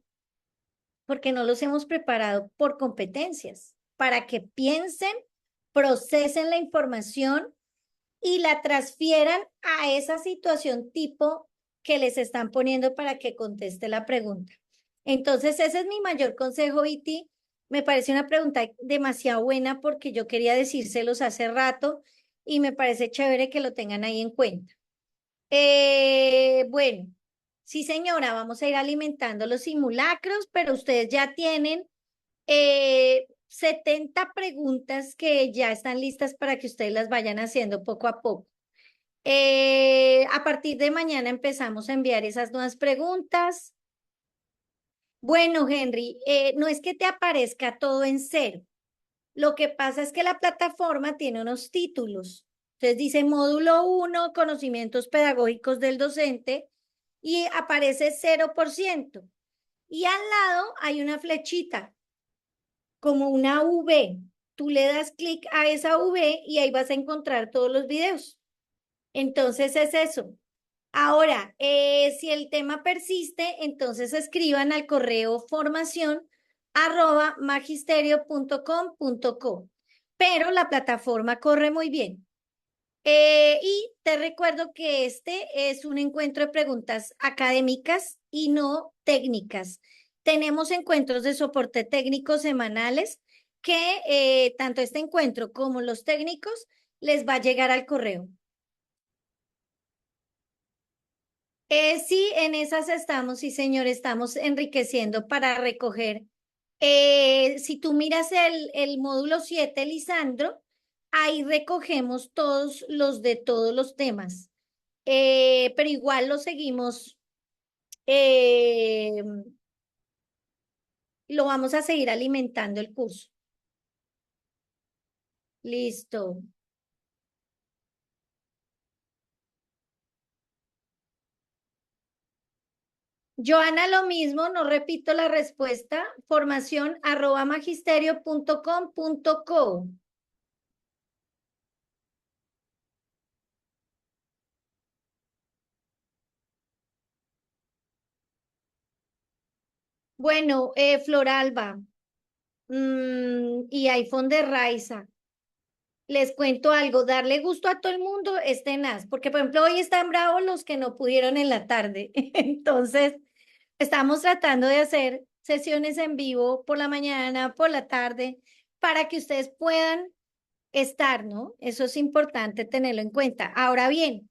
Speaker 2: porque no los hemos preparado por competencias, para que piensen, procesen la información y la transfieran a esa situación tipo que les están poniendo para que conteste la pregunta. Entonces, ese es mi mayor consejo, Iti. Me parece una pregunta demasiado buena porque yo quería decírselos hace rato y me parece chévere que lo tengan ahí en cuenta. Bueno, sí, señora, vamos a ir alimentando los simulacros, pero ustedes ya tienen 70 preguntas que ya están listas para que ustedes las vayan haciendo poco a poco. A partir de mañana empezamos a enviar esas nuevas preguntas. Bueno, Henry, no es que te aparezca todo en cero. Lo que pasa es que la plataforma tiene unos títulos. Entonces dice módulo 1, conocimientos pedagógicos del docente, y aparece 0%. Y al lado hay una flechita, como una V. Tú le das clic a esa V y ahí vas a encontrar todos los videos. Entonces es eso. Ahora, si el tema persiste, entonces escriban al correo formación@magisterio.com.co. Pero la plataforma corre muy bien. Y te recuerdo que este es un encuentro de preguntas académicas y no técnicas. Tenemos encuentros de soporte técnico semanales que tanto este encuentro como los técnicos les va a llegar al correo. Sí, en esas estamos, sí, señor, estamos enriqueciendo para recoger. Si tú miras el módulo 7, Lisandro, ahí recogemos todos los de todos los temas. Pero igual lo seguimos, eh, lo vamos a seguir alimentando el curso. Listo. Joana, lo mismo, no repito la respuesta, formación@magisterio.com.co. Bueno, Floralba, y iPhone de Raiza. Les cuento algo, darle gusto a todo el mundo es tenaz, porque por ejemplo hoy están bravos los que no pudieron en la tarde. Entonces, estamos tratando de hacer sesiones en vivo por la mañana, por la tarde, para que ustedes puedan estar, ¿no? Eso es importante tenerlo en cuenta. Ahora bien,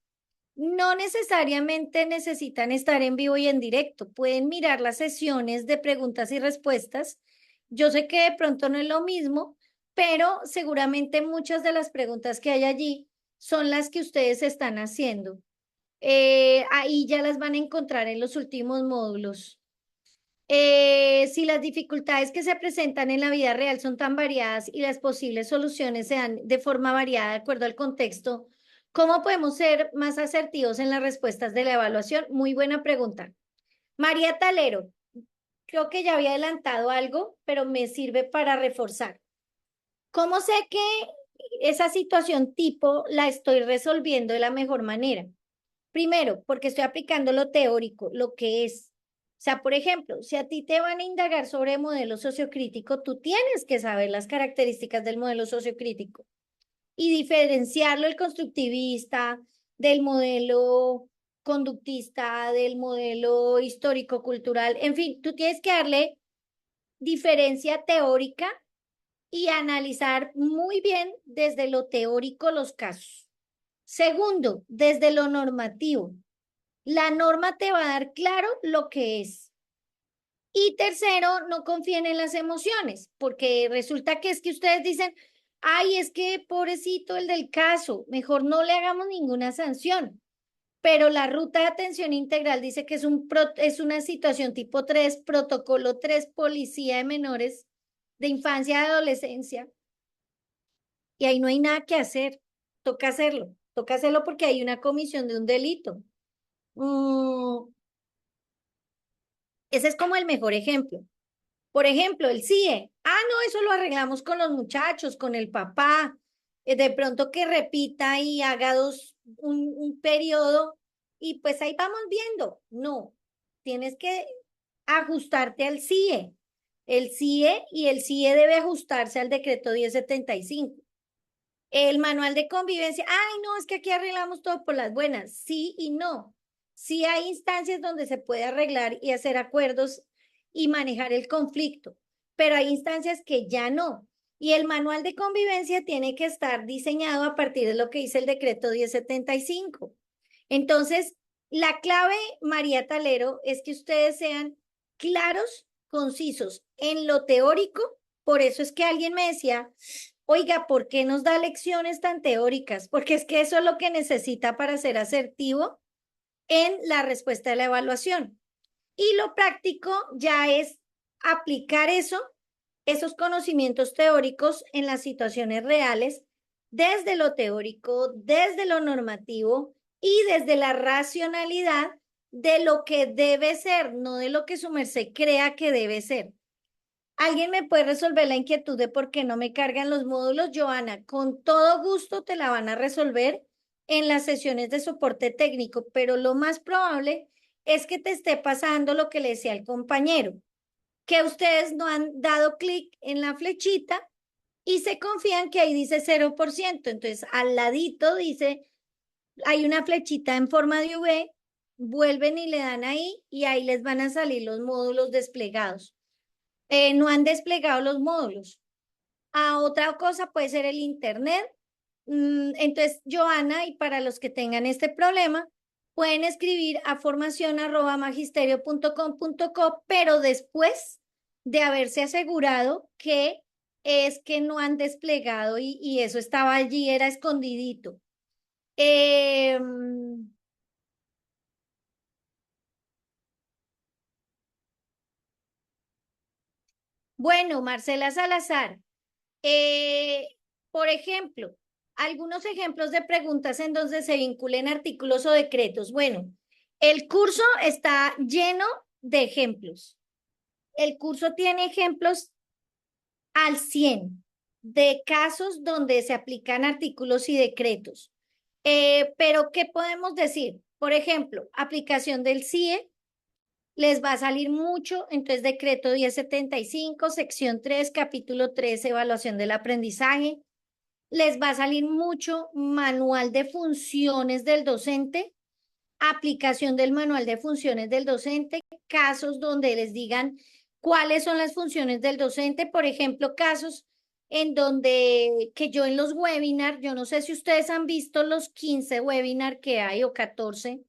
Speaker 2: no necesariamente necesitan estar en vivo y en directo. Pueden mirar las sesiones de preguntas y respuestas. Yo sé que de pronto no es lo mismo, pero seguramente muchas de las preguntas que hay allí son las que ustedes están haciendo. Ahí ya las van a encontrar en los últimos módulos. Si las dificultades que se presentan en la vida real son tan variadas y las posibles soluciones se dan de forma variada de acuerdo al contexto, ¿cómo podemos ser más asertivos en las respuestas de la evaluación? Muy buena pregunta. María Talero, creo que ya había adelantado algo, pero me sirve para reforzar. ¿Cómo sé que esa situación tipo la estoy resolviendo de la mejor manera? Primero, porque estoy aplicando lo teórico, lo que es. O sea, por ejemplo, si a ti te van a indagar sobre modelo sociocrítico, tú tienes que saber las características del modelo sociocrítico y diferenciarlo el constructivista del modelo conductista, del modelo histórico-cultural. En fin, tú tienes que darle diferencia teórica y analizar muy bien desde lo teórico los casos. Segundo, desde lo normativo. La norma te va a dar claro lo que es. Y tercero, no confíen en las emociones, porque resulta que es que ustedes dicen, ay, es que pobrecito el del caso, mejor no le hagamos ninguna sanción. Pero la ruta de atención integral dice que es una situación tipo 3, protocolo 3, policía de menores, de infancia y adolescencia, y ahí no hay nada que hacer. Toca hacerlo porque hay una comisión de un delito. Mm, Ese es como el mejor ejemplo. Por ejemplo, el CIE. Ah, no, eso lo arreglamos con los muchachos, con el papá. De pronto que repita y haga un periodo y pues ahí vamos viendo. No, tienes que ajustarte al CIE. El CIE y el CIE debe ajustarse al decreto 1075. El manual de convivencia, ay, no, es que aquí arreglamos todo por las buenas. Sí y no. Sí hay instancias donde se puede arreglar y hacer acuerdos y manejar el conflicto, pero hay instancias que ya no. Y el manual de convivencia tiene que estar diseñado a partir de lo que dice el decreto 1075. Entonces, la clave, María Talero, es que ustedes sean claros, concisos en lo teórico. Por eso es que alguien me decía, oiga, ¿por qué nos da lecciones tan teóricas? Porque es que eso es lo que necesita para ser asertivo en la respuesta de la evaluación. Y lo práctico ya es aplicar eso, esos conocimientos teóricos en las situaciones reales, desde lo teórico, desde lo normativo y desde la racionalidad de lo que debe ser, no de lo que su merced crea que debe ser. ¿Alguien me puede resolver la inquietud de por qué no me cargan los módulos, Joana? Con todo gusto te la van a resolver en las sesiones de soporte técnico, pero lo más probable es que te esté pasando lo que le decía el compañero, que ustedes no han dado clic en la flechita y se confían que ahí dice 0%. Entonces, al ladito dice, hay una flechita en forma de V, vuelven y le dan ahí y ahí les van a salir los módulos desplegados. No han desplegado los módulos. Otra cosa puede ser el Internet. Entonces, Joana, y para los que tengan este problema, pueden escribir a formación@magisterio.com.co, pero después de haberse asegurado que es que no han desplegado y eso estaba allí, era escondidito. Eh, bueno, Marcela Salazar. Eh, por ejemplo, algunos ejemplos de preguntas en donde se vinculen artículos o decretos. Bueno, el curso está lleno de ejemplos. El curso tiene ejemplos al 100 de casos donde se aplican artículos y decretos. Pero, ¿qué podemos decir? Por ejemplo, aplicación del CIE, les va a salir mucho, entonces decreto 1075, sección 3, capítulo 3, evaluación del aprendizaje. Les va a salir mucho manual de funciones del docente, aplicación del manual de funciones del docente, casos donde les digan cuáles son las funciones del docente, por ejemplo, casos en donde que yo en los webinars, yo no sé si ustedes han visto los 15 webinars que hay o 14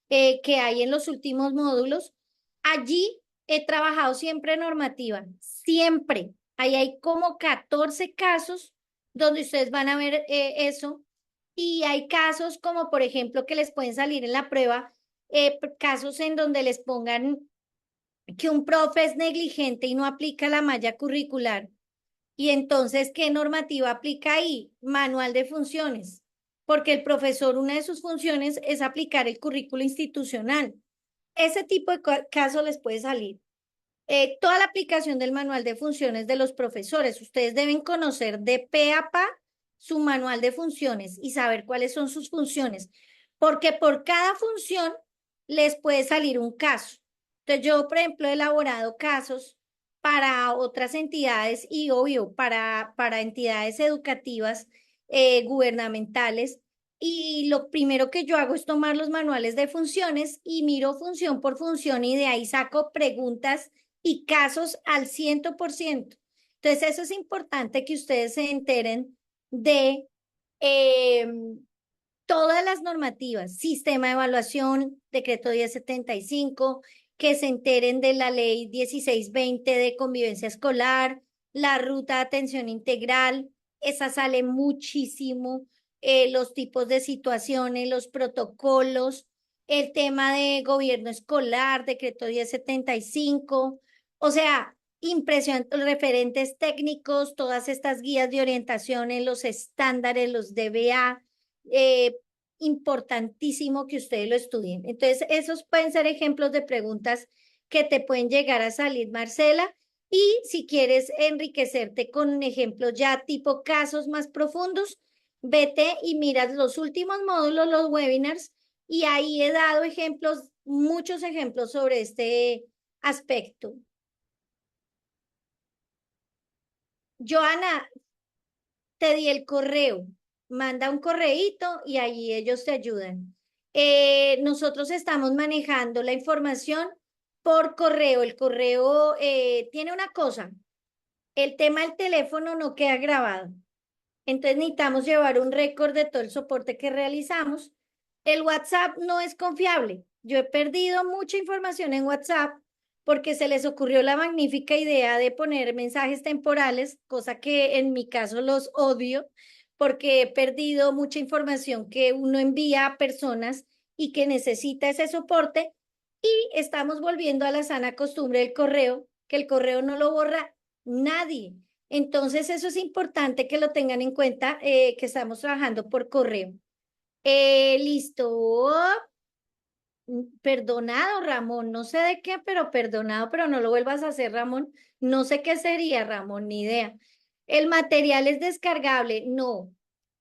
Speaker 2: que hay en los últimos módulos. Allí he trabajado siempre normativa, siempre. Ahí hay como 14 casos donde ustedes van a ver eso. Y hay casos como, por ejemplo, que les pueden salir en la prueba, casos en donde les pongan que un profe es negligente y no aplica la malla curricular. Y entonces, ¿qué normativa aplica ahí? Manual de funciones, porque el profesor, una de sus funciones es aplicar el currículo institucional. Ese tipo de casos les puede salir. Toda la aplicación del manual de funciones de los profesores. Ustedes deben conocer de pe a pa su manual de funciones y saber cuáles son sus funciones, porque por cada función les puede salir un caso. Entonces, yo, por ejemplo, he elaborado casos para otras entidades y, obvio, para entidades educativas gubernamentales. Y lo primero que yo hago es tomar los manuales de funciones y miro función por función y de ahí saco preguntas y casos al 100%. Entonces, eso es importante que ustedes se enteren de eh, todas las normativas, sistema de evaluación, decreto 1075, que se enteren de la ley 1620 de convivencia escolar, la ruta de atención integral, esa sale muchísimo, los tipos de situaciones, los protocolos, el tema de gobierno escolar, decreto 1075, o sea, impresionante, referentes técnicos, todas estas guías de orientaciones, los estándares, los DBA, eh, importantísimo que ustedes lo estudien. Entonces, esos pueden ser ejemplos de preguntas que te pueden llegar a salir, Marcela. Y si quieres enriquecerte con ejemplos ya tipo casos más profundos, vete y miras los últimos módulos, los webinars, y ahí he dado ejemplos, muchos ejemplos sobre este aspecto. Joana, te di el correo, manda un correíto y allí ellos te ayudan. Nosotros estamos manejando la información por correo. El correo tiene una cosa, el tema del teléfono no queda grabado. Entonces necesitamos llevar un récord de todo el soporte que realizamos. El WhatsApp no es confiable. Yo he perdido mucha información en WhatsApp porque se les ocurrió la magnífica idea de poner mensajes temporales, cosa que en mi caso los odio porque he perdido mucha información que uno envía a personas y que necesita ese soporte y estamos volviendo a la sana costumbre del correo, que el correo no lo borra nadie. Entonces, eso es importante que lo tengan en cuenta, que estamos trabajando por correo. Listo. Perdonado, Ramón. No sé de qué, pero perdonado, pero no lo vuelvas a hacer, Ramón. No sé qué sería, Ramón, ni idea. El material es descargable. No.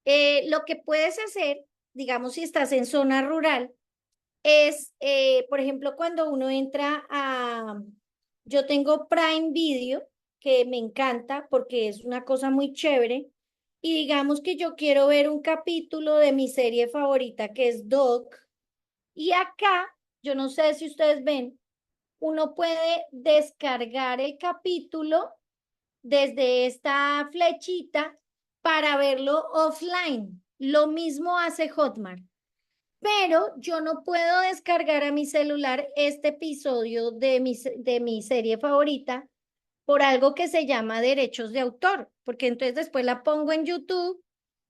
Speaker 2: Lo que puedes hacer, digamos, si estás en zona rural, es, por ejemplo, cuando uno entra a, yo tengo Prime Video, que me encanta porque es una cosa muy chévere, y digamos que yo quiero ver un capítulo de mi serie favorita, que es Doc, y acá, yo no sé si ustedes ven, uno puede descargar el capítulo desde esta flechita para verlo offline. Lo mismo hace Hotmart, pero yo no puedo descargar a mi celular este episodio de mi serie favorita por algo que se llama derechos de autor, porque entonces después la pongo en YouTube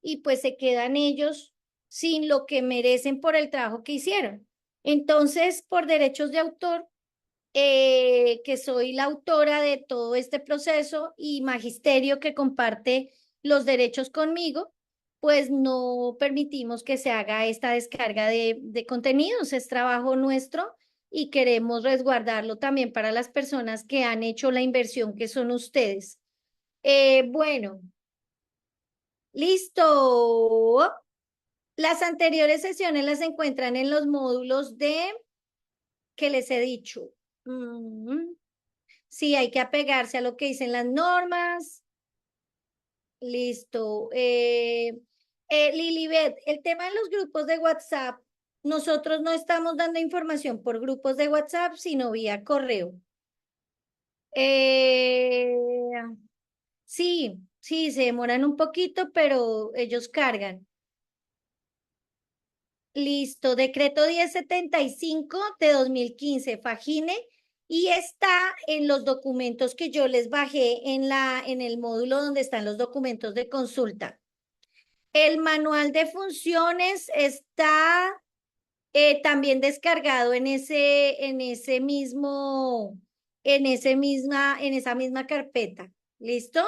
Speaker 2: y pues se quedan ellos sin lo que merecen por el trabajo que hicieron. Entonces, por derechos de autor, que soy la autora de todo este proceso y magisterio que comparte los derechos conmigo, pues no permitimos que se haga esta descarga de contenidos, es trabajo nuestro y queremos resguardarlo también para las personas que han hecho la inversión, que son ustedes. Bueno, listo. Las anteriores sesiones las encuentran en los módulos de que les he dicho. Mm, sí, hay que apegarse a lo que dicen las normas. Listo. Lilibet, el tema de los grupos de WhatsApp, nosotros no estamos dando información por grupos de WhatsApp, sino vía correo. Eh, sí, sí, se demoran un poquito, pero ellos cargan. Listo, decreto 1075 de 2015, Fagine, y está en los documentos que yo les bajé en el módulo donde están los documentos de consulta. El manual de funciones está también descargado en esa misma carpeta. ¿Listo?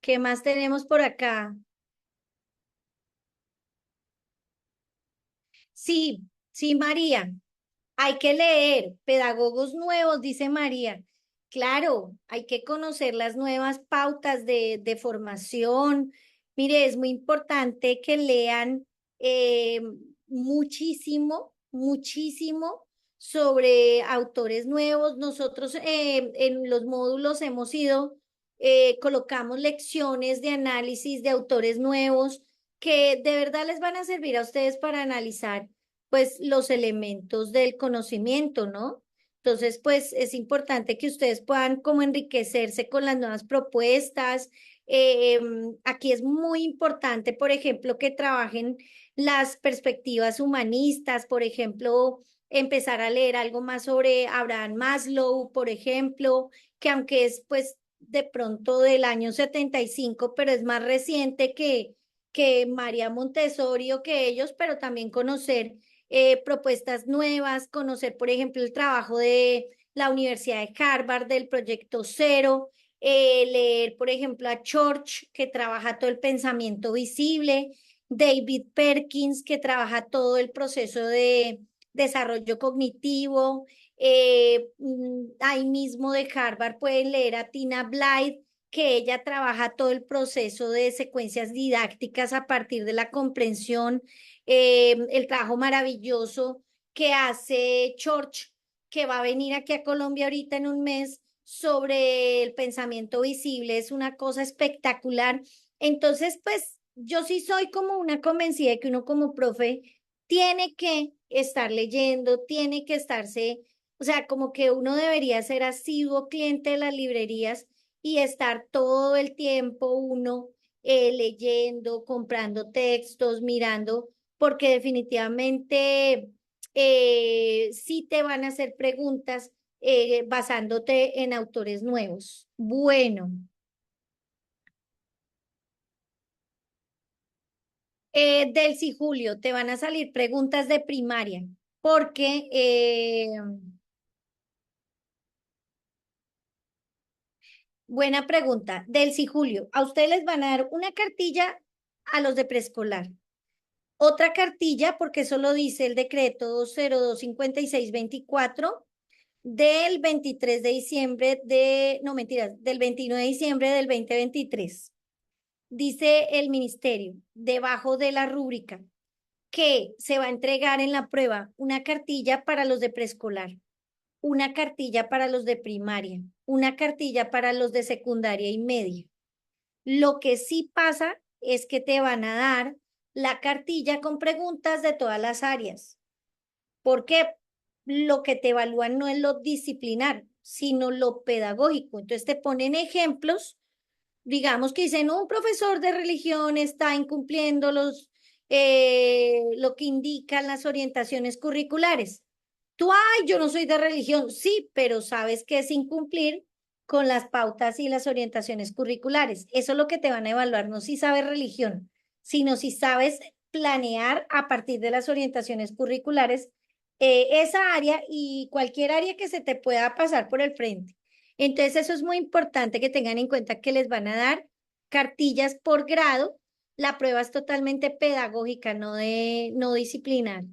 Speaker 2: ¿Qué más tenemos por acá? Sí, sí, María. Hay que leer, pedagogos nuevos, dice María. Claro, hay que conocer las nuevas pautas de formación. Mire, es muy importante que lean muchísimo, muchísimo sobre autores nuevos. Nosotros en los módulos hemos ido, colocamos lecciones de análisis de autores nuevos que de verdad les van a servir a ustedes para analizar pues los elementos del conocimiento, ¿no? Entonces, pues es importante que ustedes puedan como enriquecerse con las nuevas propuestas. Aquí es muy importante, por ejemplo, que trabajen las perspectivas humanistas, por ejemplo, empezar a leer algo más sobre Abraham Maslow, por ejemplo, que aunque es pues de pronto del año 75, pero es más reciente que María Montessori o que ellos, pero también conocer propuestas nuevas, conocer, por ejemplo, el trabajo de la Universidad de Harvard, del Proyecto Cero, leer, por ejemplo, a Church, que trabaja todo el pensamiento visible, David Perkins, que trabaja todo el proceso de desarrollo cognitivo. Ahí mismo de Harvard pueden leer a Tina Blythe, que ella trabaja todo el proceso de secuencias didácticas a partir de la comprensión, el trabajo maravilloso que hace Church, que va a venir aquí a Colombia ahorita en un mes sobre el pensamiento visible, es una cosa espectacular. Entonces, pues yo sí soy como una convencida de que uno como profe tiene que estar leyendo, tiene que estarse, o sea, como que uno debería ser asiduo cliente de las librerías y estar todo el tiempo uno leyendo, comprando textos, mirando, porque definitivamente sí te van a hacer preguntas basándote en autores nuevos. Bueno, Delcy Julio, te van a salir preguntas de primaria, porque buena pregunta, Delcy Julio, a ustedes les van a dar una cartilla a los de preescolar. Otra cartilla, porque eso lo dice el decreto 025624 del 23 de diciembre no mentiras, del 29 de diciembre del 2023. Dice el ministerio, debajo de la rúbrica, que se va a entregar en la prueba una cartilla para los de preescolar, una cartilla para los de primaria, una cartilla para los de secundaria y media. Lo que sí pasa es que te van a dar la cartilla con preguntas de todas las áreas, porque lo que te evalúan no es lo disciplinar, sino lo pedagógico. Entonces te ponen ejemplos, digamos que dicen, un profesor de religión está incumpliendo lo que indican las orientaciones curriculares. Tú, ay, yo no soy de religión, sí, pero sabes que es incumplir con las pautas y las orientaciones curriculares. Eso es lo que te van a evaluar, no si sabes religión, sino si sabes planear a partir de las orientaciones curriculares esa área y cualquier área que se te pueda pasar por el frente. Entonces, eso es muy importante que tengan en cuenta que les van a dar cartillas por grado. La prueba es totalmente pedagógica, no disciplinar.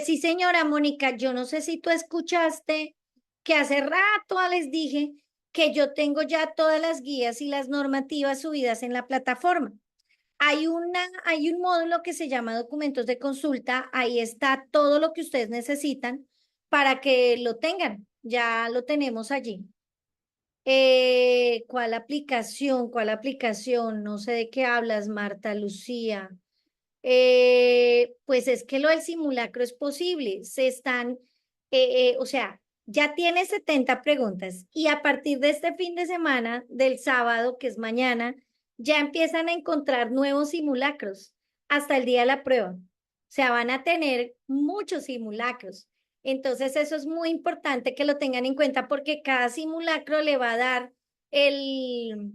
Speaker 2: Sí, señora Mónica, yo no sé si tú escuchaste que hace rato les dije que yo tengo ya todas las guías y las normativas subidas en la plataforma. Hay un módulo que se llama documentos de consulta. Ahí está todo lo que ustedes necesitan para que lo tengan. Ya lo tenemos allí. ¿Cuál aplicación? ¿Cuál aplicación? No sé de qué hablas, Marta Lucía. Pues es que lo del simulacro es posible. O sea, ya tiene 70 preguntas y a partir de este fin de semana, del sábado, que es mañana, ya empiezan a encontrar nuevos simulacros hasta el día de la prueba. O sea, van a tener muchos simulacros. Entonces, eso es muy importante que lo tengan en cuenta porque cada simulacro le va a dar el,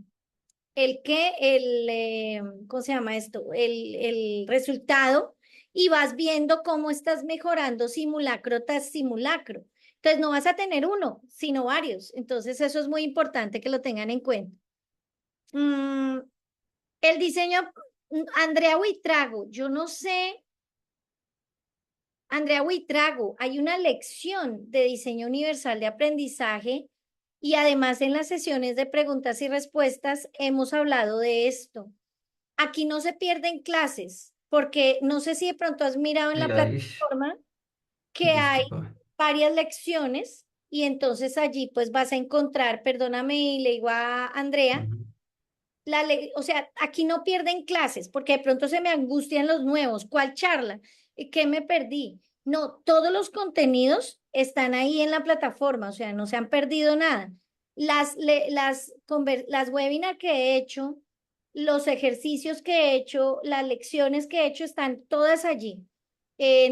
Speaker 2: ¿cómo se llama esto? El resultado y vas viendo cómo estás mejorando simulacro tras simulacro. Entonces no vas a tener uno, sino varios. Entonces eso es muy importante que lo tengan en cuenta. Mm, el diseño, Andrea Buitrago, yo no sé, Andrea Buitrago, hay una lección de diseño universal de aprendizaje y además en las sesiones de preguntas y respuestas hemos hablado de esto. Aquí no se pierden clases, porque no sé si de pronto has mirado en la
Speaker 1: Gladys,
Speaker 2: plataforma que hay
Speaker 1: disculpa.
Speaker 2: varias lecciones y entonces allí pues vas a encontrar, perdóname y le digo a Andrea,
Speaker 1: Ujú.
Speaker 2: o sea, aquí no pierden clases, porque de pronto se me angustian los nuevos. ¿Cuál charla? ¿Qué me perdí? No, todos los contenidos están ahí en la plataforma, o sea, no se han perdido nada. Las webinars que he hecho, los ejercicios que he hecho, las lecciones que he hecho están todas allí.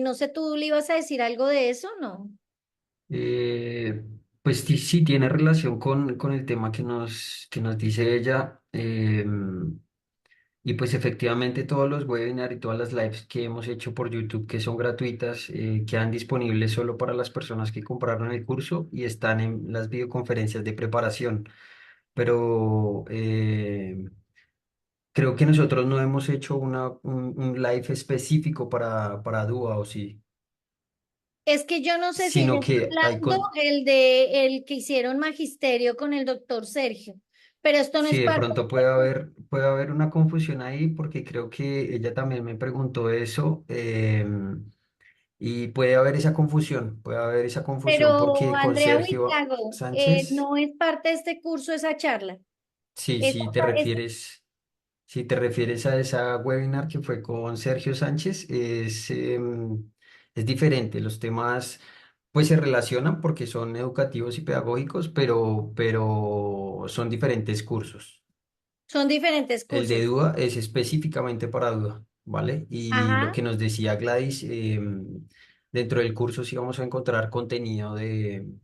Speaker 2: No sé, ¿tú le ibas a decir algo de eso? No.
Speaker 1: Eh, pues sí, sí tiene relación con el tema que nos dice ella. Y pues efectivamente todos los webinars y todas las lives que hemos hecho por YouTube que son gratuitas quedan disponibles solo para las personas que compraron el curso y están en las videoconferencias de preparación. Pero creo que nosotros no hemos hecho un live específico para Dúa o sí,
Speaker 2: Es que yo no sé si ella
Speaker 1: sino
Speaker 2: está
Speaker 1: que hay
Speaker 2: hablando el que hicieron magisterio con el doctor Sergio, pero esto no
Speaker 1: sí,
Speaker 2: es
Speaker 1: de
Speaker 2: parte
Speaker 1: pronto puede haber una confusión ahí porque creo que ella también me preguntó eso. Y puede haber esa confusión
Speaker 2: pero
Speaker 1: porque con
Speaker 2: Andrea
Speaker 1: Sergio
Speaker 2: Huitrago,
Speaker 1: Sánchez,
Speaker 2: no es parte de este curso esa charla.
Speaker 1: sí,
Speaker 2: Esa,
Speaker 1: si te refieres a esa webinar que fue con Sergio Sánchez, es diferente. Los temas pues se relacionan porque son educativos y pedagógicos, pero son diferentes cursos.
Speaker 2: son diferentes
Speaker 1: El de
Speaker 2: cursos.
Speaker 1: duda es específicamente para duda, ¿vale? Y lo
Speaker 2: Ajá.
Speaker 1: que nos decía Gladys, dentro del curso sí vamos a encontrar contenido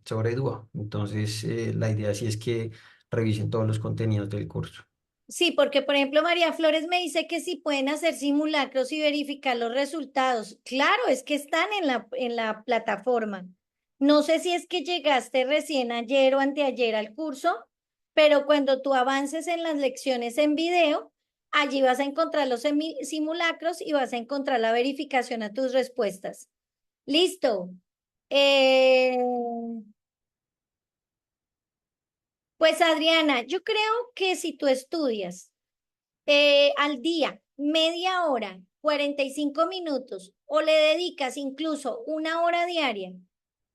Speaker 1: sobre duda. Entonces, la idea sí es que revisen todos los contenidos del curso.
Speaker 2: Sí, porque por ejemplo María Flores me dice que si pueden hacer simulacros y verificar los resultados. Claro, es que están en la plataforma. No sé si es que llegaste recién ayer o anteayer al curso, pero cuando tú avances en las lecciones en video, allí vas a encontrar los simulacros y vas a encontrar la verificación a tus respuestas. Listo. Eh, pues Adriana, yo creo que si tú estudias al día, media hora, 45 minutos, o le dedicas incluso una hora diaria,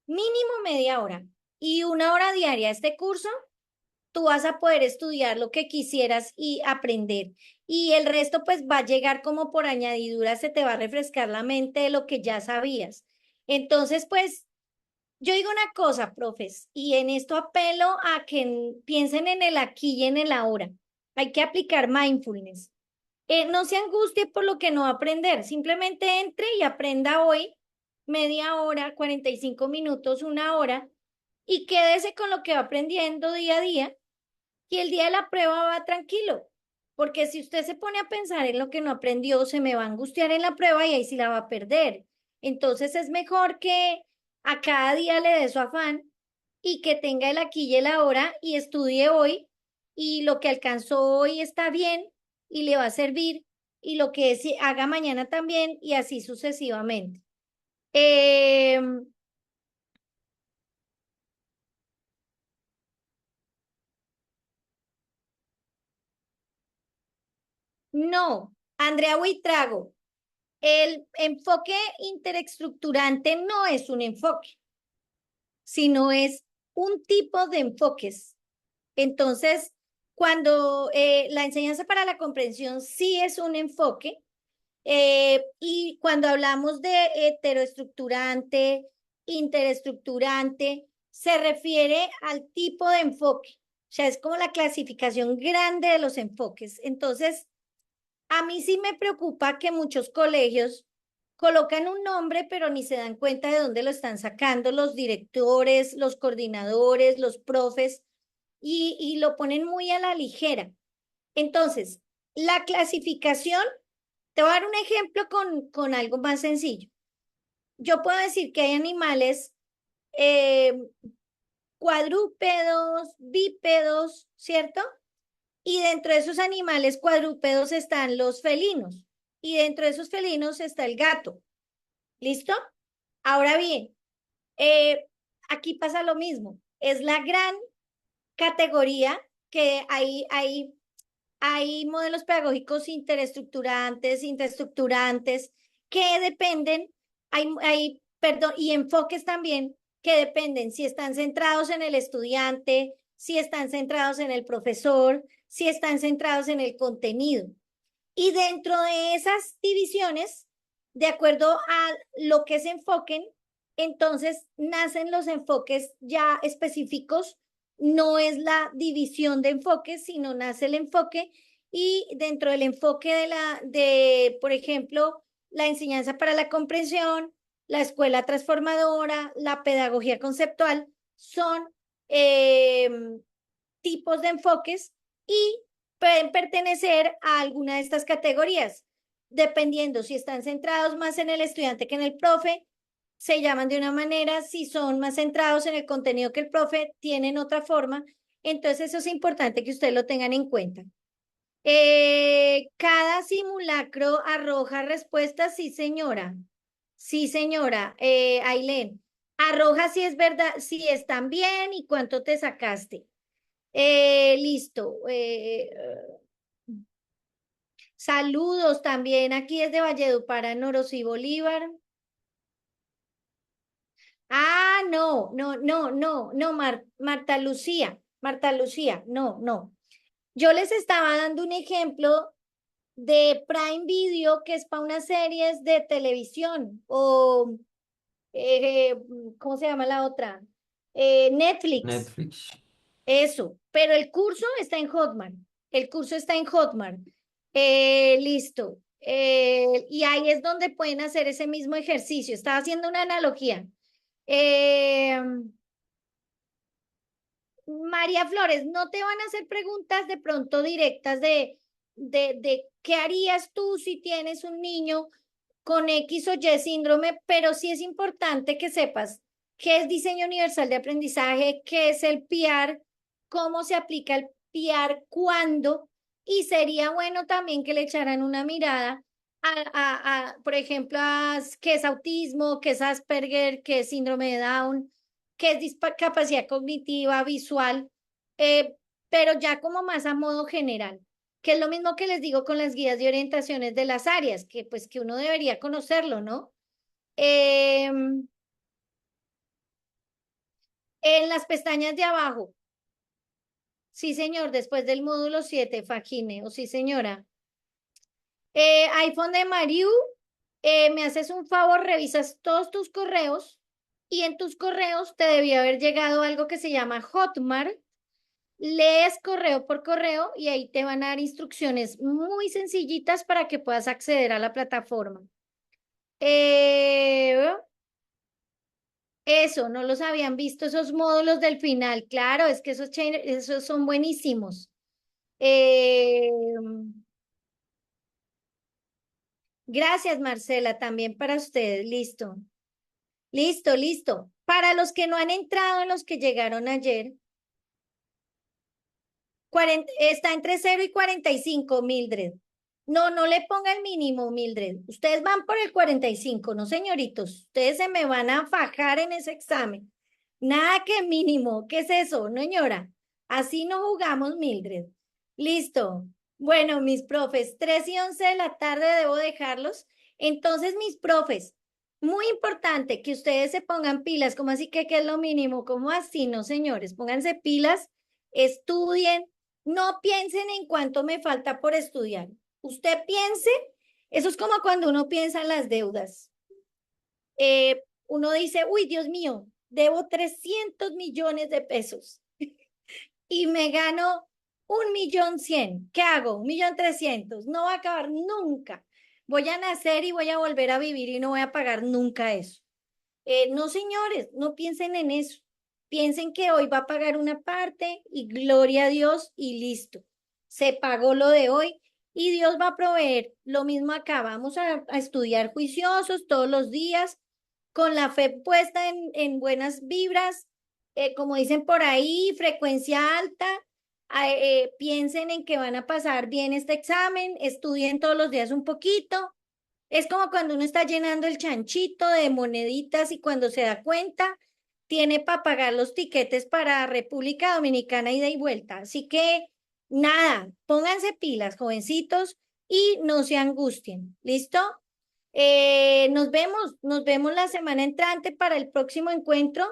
Speaker 2: mínimo media hora y una hora diaria a este curso, tú vas a poder estudiar lo que quisieras y aprender. Y el resto pues va a llegar como por añadidura, se te va a refrescar la mente de lo que ya sabías. Entonces, pues yo digo una cosa, profes, y en esto apelo a que piensen en el aquí y en el ahora. Hay que aplicar mindfulness. No se angustie por lo que no va a aprender, simplemente entre y aprenda hoy media hora, 45 minutos, una hora, y quédese con lo que va aprendiendo día a día, y el día de la prueba va tranquilo, porque si usted se pone a pensar en lo que no aprendió, se me va a angustiar en la prueba y ahí sí la va a perder. Entonces es mejor que a cada día le dé su afán y que tenga el aquí y el ahora y estudie hoy y lo que alcanzó hoy está bien y le va a servir y lo que haga mañana también y así sucesivamente. Em, no, Andrea Buitrago, el enfoque interestructurante no es un enfoque, sino es un tipo de enfoques. Entonces, cuando la enseñanza para la comprensión sí es un enfoque, y cuando hablamos de heteroestructurante, interestructurante, se refiere al tipo de enfoque. O sea, es como la clasificación grande de los enfoques. Entonces, a mí sí me preocupa que muchos colegios colocan un nombre, pero ni se dan cuenta de dónde lo están sacando los directores, los coordinadores, los profes, y lo ponen muy a la ligera. Entonces, la clasificación, te voy a dar un ejemplo con algo más sencillo. Yo puedo decir que hay animales eh, cuadrúpedos, bípedos, ¿cierto? Y dentro de esos animales cuadrúpedos están los felinos. Y dentro de esos felinos está el gato. ¿Listo? Ahora bien, eh, aquí pasa lo mismo. Es la gran categoría que hay modelos pedagógicos interesestructurantes, interestructurantes, que dependen, perdón, y enfoques también que dependen si están centrados en el estudiante, si están centrados en el profesor, si están centrados en el contenido. Y dentro de esas divisiones, de acuerdo a lo que se enfoquen, entonces nacen los enfoques ya específicos. No es la división de enfoques, sino nace el enfoque, y dentro del enfoque por ejemplo, la enseñanza para la comprensión, la escuela transformadora, la pedagogía conceptual, son eh, tipos de enfoques, y pueden pertenecer a alguna de estas categorías, dependiendo si están centrados más en el estudiante que en el profe, se llaman de una manera; si son más centrados en el contenido que el profe, tienen otra forma. Entonces, eso es importante que ustedes lo tengan en cuenta. Cada simulacro arroja respuestas, sí, señora. Sí, señora. Ailén, arroja si es verdad, si están bien y cuánto te sacaste. Listo. Saludos también aquí desde Valledupar, Norosí Bolívar. Ah, no, no, no, no, no, Marta Lucía, Marta Lucía, no, no. Yo les estaba dando un ejemplo de Prime Video, que es para unas series de televisión, o, eh, ¿cómo se llama la otra? Netflix.
Speaker 1: Netflix.
Speaker 2: Eso, pero el curso está en Hotmart. El curso está en Hotmart. Listo. Y ahí es donde pueden hacer ese mismo ejercicio. Estaba haciendo una analogía. Eh, María Flores, no te van a hacer preguntas de pronto directas de qué harías tú si tienes un niño con X o Y síndrome, pero sí es importante que sepas qué es diseño universal de aprendizaje, qué es el PIAR, cómo se aplica el PIAR, cuándo, y sería bueno también que le echaran una mirada por ejemplo, a qué es autismo, qué es Asperger, qué es síndrome de Down, qué es discapacidad cognitiva, visual, eh, pero ya como más a modo general, que es lo mismo que les digo con las guías de orientaciones de las áreas, que pues que uno debería conocerlo, ¿no? En las pestañas de abajo, sí, señor, después del módulo 7, Fagine, o sí, señora. iPhone de Mariu, me haces un favor, revisas todos tus correos, y en tus correos te debió haber llegado algo que se llama Hotmart. Lees correo por correo y ahí te van a dar instrucciones muy sencillitas para que puedas acceder a la plataforma. Eh, Eso, no los habían visto esos módulos del final. Claro, es que esos son buenísimos. Eh, gracias, Marcela, también para ustedes. Listo, listo, listo. Para los que no han entrado, en los que llegaron ayer, está entre 0 y 45, Mildred. No, no le ponga el mínimo, Mildred. Ustedes van por el 45, no, señoritos. Ustedes se me van a fajar en ese examen. Nada que mínimo. ¿Qué es eso? No, señora. Así no jugamos, Mildred. Listo. Bueno, mis profes, 3:11 de la tarde debo dejarlos. Entonces, mis profes, muy importante que ustedes se pongan pilas. ¿Cómo así que qué es lo mínimo? ¿Cómo así? No, señores. Pónganse pilas, estudien. No piensen en cuánto me falta por estudiar. Usted piense, eso es como cuando uno piensa en las deudas. Uno dice, uy, Dios mío, debo 300 millones de pesos y me gano 1.100.000. ¿Qué hago? 1.300.000. No va a acabar nunca. Voy a nacer y voy a volver a vivir y no voy a pagar nunca eso. No, señores, no piensen en eso. Piensen que hoy va a pagar una parte y gloria a Dios y listo. Se pagó lo de hoy y Dios va a proveer. Lo mismo acá, vamos a estudiar juiciosos todos los días, con la fe puesta en buenas vibras, como dicen por ahí, frecuencia alta. Piensen en que van a pasar bien este examen, estudien todos los días un poquito. Es como cuando uno está llenando el chanchito de moneditas y cuando se da cuenta, tiene para pagar los tiquetes para República Dominicana ida y vuelta. Así que nada, pónganse pilas, jovencitos, y no se angustien. ¿Listo? Nos vemos la semana entrante para el próximo encuentro.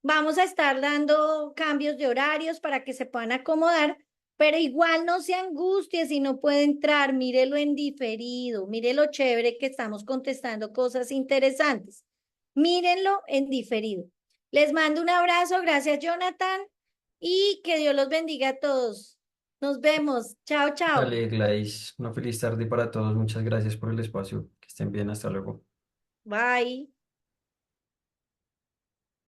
Speaker 2: Vamos a estar dando cambios de horarios para que se puedan acomodar, pero igual no se angustie si no puede entrar, mírelo en diferido, mire lo chévere que estamos contestando cosas interesantes. Mírenlo en diferido. Les mando un abrazo, gracias Jonathan, y que Dios los bendiga a todos. Nos vemos. Chao, chao.
Speaker 1: Dale, Gladys, una feliz tarde para todos. Muchas gracias por el espacio. Que estén bien, hasta luego.
Speaker 2: Bye.